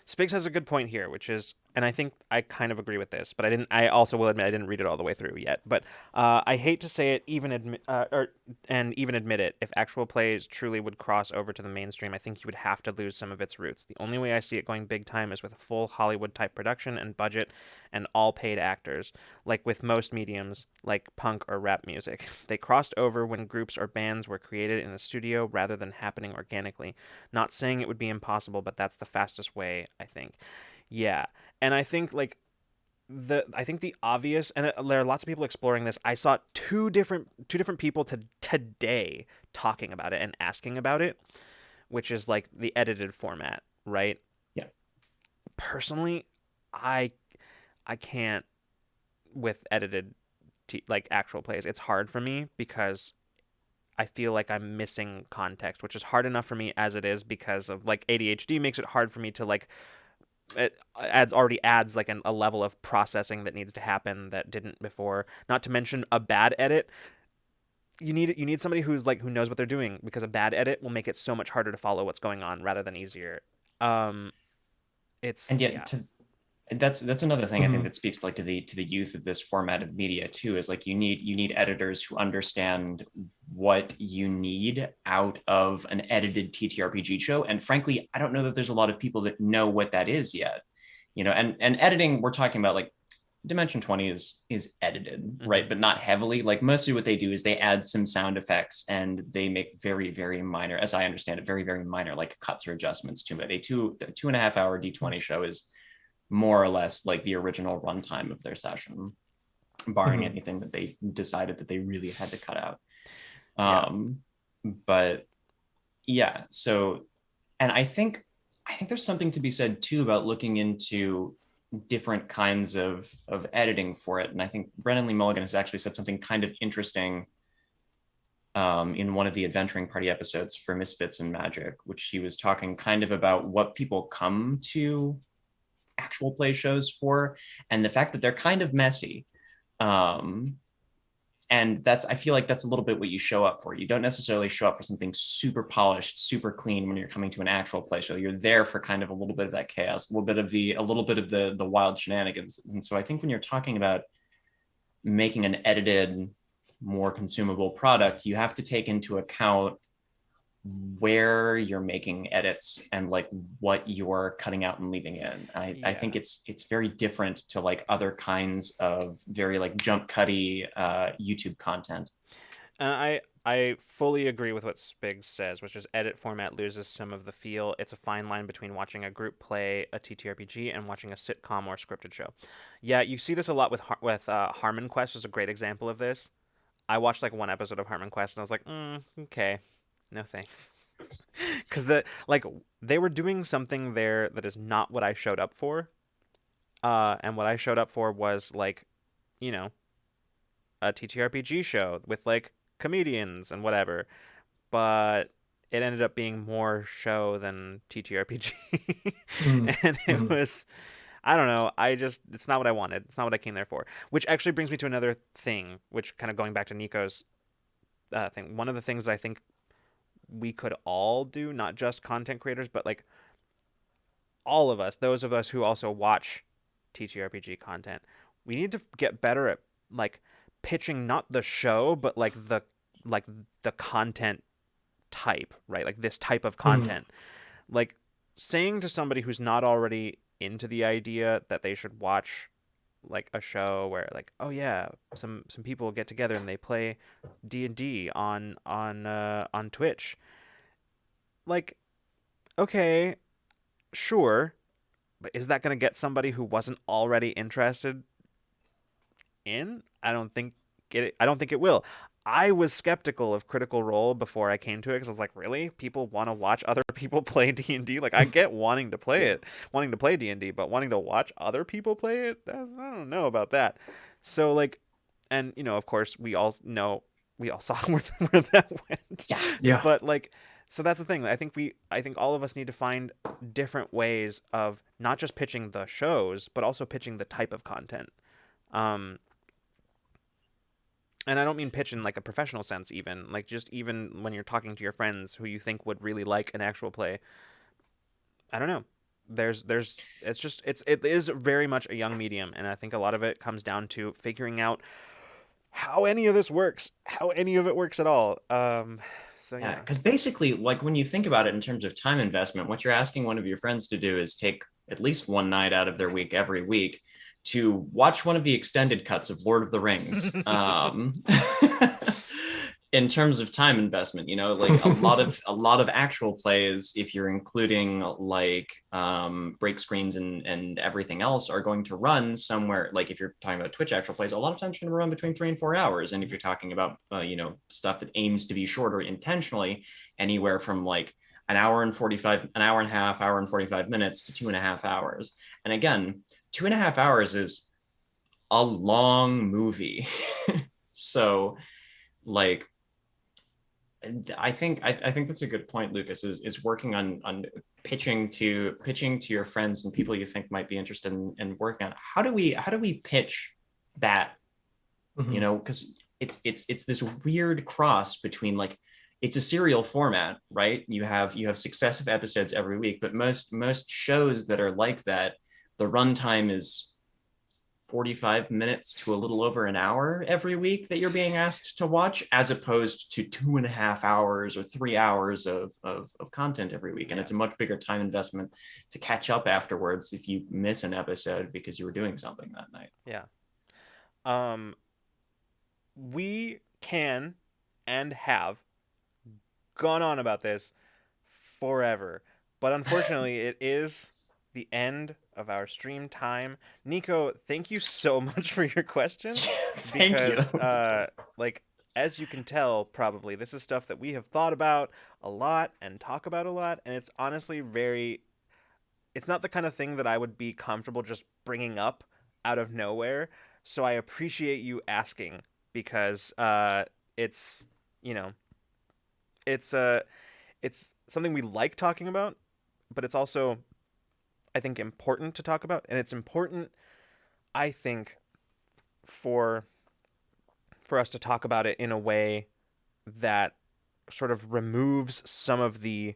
A: Spigs has a good point here, which is, and I think I kind of agree with this, but I also will admit I didn't read it all the way through yet. But I hate to say it, even admit it. If actual plays truly would cross over to the mainstream, I think you would have to lose some of its roots. The only way I see it going big time is with a full Hollywood type production and budget, and all paid actors, like with most mediums, like punk or rap music. They crossed over when groups or bands were created in a studio rather than happening organically. Not saying it would be impossible, but that's the fastest way, I think. Yeah. And I think like the obvious, and there are lots of people exploring this. I saw two different people today talking about it and asking about it, which is like the edited format, right?
B: Yeah.
A: Personally, I can't with edited like actual plays. It's hard for me because I feel like I'm missing context, which is hard enough for me as it is because of like ADHD makes it hard for me to like it already adds like a level of processing that needs to happen that didn't before. Not to mention a bad edit. You need somebody who knows what they're doing, because a bad edit will make it so much harder to follow what's going on rather than easier. It's
B: and yet
A: yeah.
B: That's another thing I think that speaks like to the youth of this format of media too, is like you need editors who understand what you need out of an edited TTRPG show. And frankly, I don't know that there's a lot of people that know what that is yet. And editing, we're talking about like Dimension 20 is edited, right? But not heavily. Like mostly what they do is they add some sound effects and they make very, very minor, as I understand it, very, very minor like cuts or adjustments to it. A 2.5 hour D20 show is more or less like the original runtime of their session, barring anything that they decided that they really had to cut out. But yeah, so, and I think there's something to be said too about looking into different kinds of editing for it. And I think Brennan Lee Mulligan has actually said something kind of interesting in one of the Adventuring Party episodes for Misfits and Magic, which he was talking kind of about what people come to actual play shows for, and the fact that they're kind of messy. And I feel like that's a little bit what you show up for. You don't necessarily show up for something super polished, super clean when you're coming to an actual play show. You're there for kind of a little bit of that chaos, a little bit of the wild shenanigans. And so I think when you're talking about making an edited, more consumable product, you have to take into account where you're making edits and like what you're cutting out and leaving in. I think it's very different to like other kinds of very like jump cutty YouTube content.
A: And I fully agree with what Spigs says, which is edit format loses some of the feel. It's a fine line between watching a group play a TTRPG and watching a sitcom or scripted show. Yeah, you see this a lot with Harmon Quest is a great example of this. I watched like one episode of Harmon Quest and I was like, okay, no thanks. Because they were doing something there that is not what I showed up for. And what I showed up for was like, a TTRPG show with like comedians and whatever. But it ended up being more show than TTRPG. And it was, I don't know. It's not what I wanted. It's not what I came there for. Which actually brings me to another thing, which kind of going back to Nico's thing. One of the things that I think we could all do, not just content creators, but like all of us, those of us who also watch TTRPG content, we need to get better at like pitching not the show, but like the content type, right? Like this type of content. Like saying to somebody who's not already into the idea that they should watch like a show where like, oh yeah, some people get together and they play D&D on Twitch. Like, okay, sure, but is that going to get somebody who wasn't already interested in? I don't think it will. I was skeptical of Critical Role before I came to it because I was like, really? People want to watch other people play D&D? Like, I get wanting to play it, wanting to play D&D, but wanting to watch other people play it? I don't know about that. So, like, and, of course, we all saw where that went.
C: Yeah.
A: But, like, So that's the thing. I think all of us need to find different ways of not just pitching the shows, but also pitching the type of content. Um, and I don't mean pitch in like a professional sense, even like just even when you're talking to your friends who you think would really like an actual play. I don't know. It is very much a young medium, and I think a lot of it comes down to figuring out how any of this works, how any of it works at all. So
B: Yeah,
A: yeah.
B: because basically, like when you think about it in terms of time investment, what you're asking one of your friends to do is take at least one night out of their week every week to watch one of the extended cuts of Lord of the Rings. In terms of time investment, you know, like a lot of actual plays, if you're including like break screens and everything else, are going to run somewhere. Like if you're talking about Twitch actual plays, a lot of times you're going to run between 3 and 4 hours. And if you're talking about you know, stuff that aims to be shorter intentionally, anywhere from like an hour and 45, an hour and a half, hour and 45 minutes to 2.5 hours. And again, 2.5 hours is a long movie. So like I think that's a good point, Lucas. Is working on pitching to your friends and people you think might be interested in working on. How do we pitch that? You know, because it's this weird cross between like, it's a serial format, right? You have successive episodes every week, but most shows that are like that, the runtime is 45 minutes to a little over an hour every week that you're being asked to watch, as opposed to 2.5 hours or 3 hours of content every week. And it's a much bigger time investment to catch up afterwards if you miss an episode because you were doing something that night.
A: Yeah. Um, we can and have gone on about this forever, but unfortunately, it is the end of our stream time. Nico, thank you so much for your questions
B: Thank you.
A: because, like, as you can tell, probably this is stuff that we have thought about a lot and talk about a lot, and it's honestly very. It's not the kind of thing that I would be comfortable just bringing up out of nowhere. So I appreciate you asking because it's you know it's it's something we like talking about, but it's also I think important to talk about, and it's important I think for us to talk about it in a way that sort of removes some of the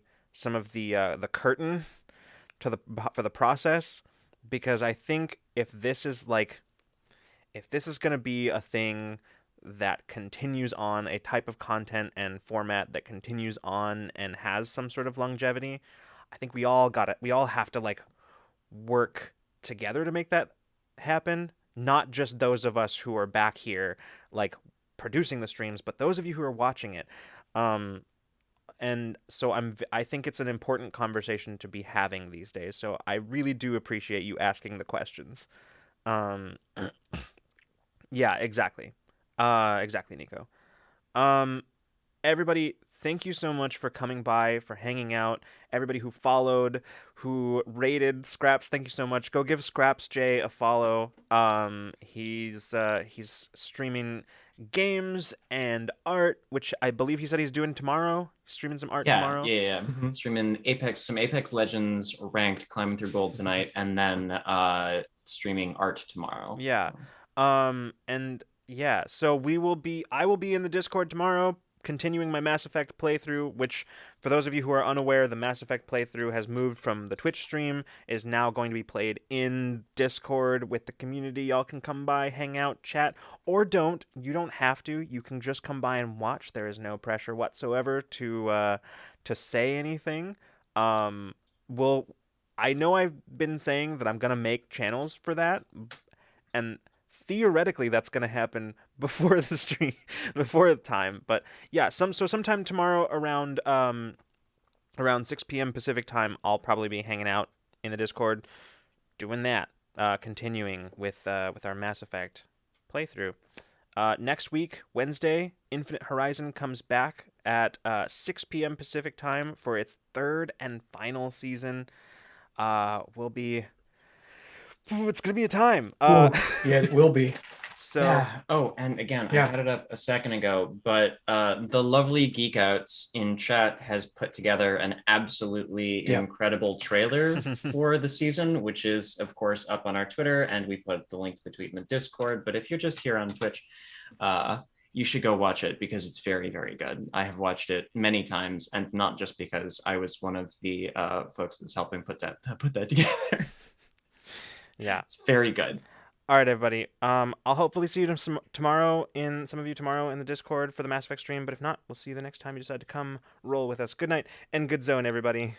A: curtain to the for the process, because I think if this is going to be a thing that continues on, a type of content and format that continues on and has some sort of longevity, I think we all got it. We all have to like work together to make that happen. Not just those of us who are back here like producing the streams, but those of you who are watching it. Um, and so I think it's an important conversation to be having these days. So I really do appreciate you asking the questions. Um, yeah, exactly. Exactly, Nico. Um, Everybody, thank you so much for coming by, for hanging out. Everybody who followed, who rated Scraps, thank you so much. Go give Scraps J a follow. He's streaming games and art, which I believe he said he's doing tomorrow. He's streaming some art tomorrow.
B: Yeah. Streaming some Apex Legends ranked, climbing through gold tonight, and then streaming art tomorrow.
A: Yeah. And yeah, so I will be in the Discord tomorrow continuing my Mass Effect playthrough, which for those of you who are unaware, the Mass Effect playthrough has moved from the Twitch stream, is now going to be played in Discord with the community. Y'all can come by, hang out, chat, or don't. You don't have to. You can just come by and watch. There is no pressure whatsoever to say anything. Well, I know I've been saying that I'm gonna make channels for that, and theoretically that's going to happen before the stream, before the time. But yeah, sometime tomorrow around 6 p.m. Pacific time, I'll probably be hanging out in the Discord doing that, continuing with our Mass Effect playthrough. Next week, Wednesday, Infinite Horizon comes back at 6 p.m. Pacific time for its third and final season. It's gonna be a time.
C: Cool. Yeah, it will be.
A: So
B: Yeah. Oh, and again,
C: Yeah.
B: I got it up a second ago, but the lovely Geek Outs in chat has put together an absolutely
C: Yeah.
B: incredible trailer for the season, which is, of course, up on our Twitter, and we put the link to the tweet in the Discord. But if you're just here on Twitch, you should go watch it because it's very, very good. I have watched it many times, and not just because I was one of the folks that's helping put that together.
A: yeah.
B: It's very good.
A: All right, everybody. I'll hopefully see you tomorrow some of you tomorrow in the Discord for the Mass Effect stream. But if not, we'll see you the next time you decide to come roll with us. Good night and good zone, everybody.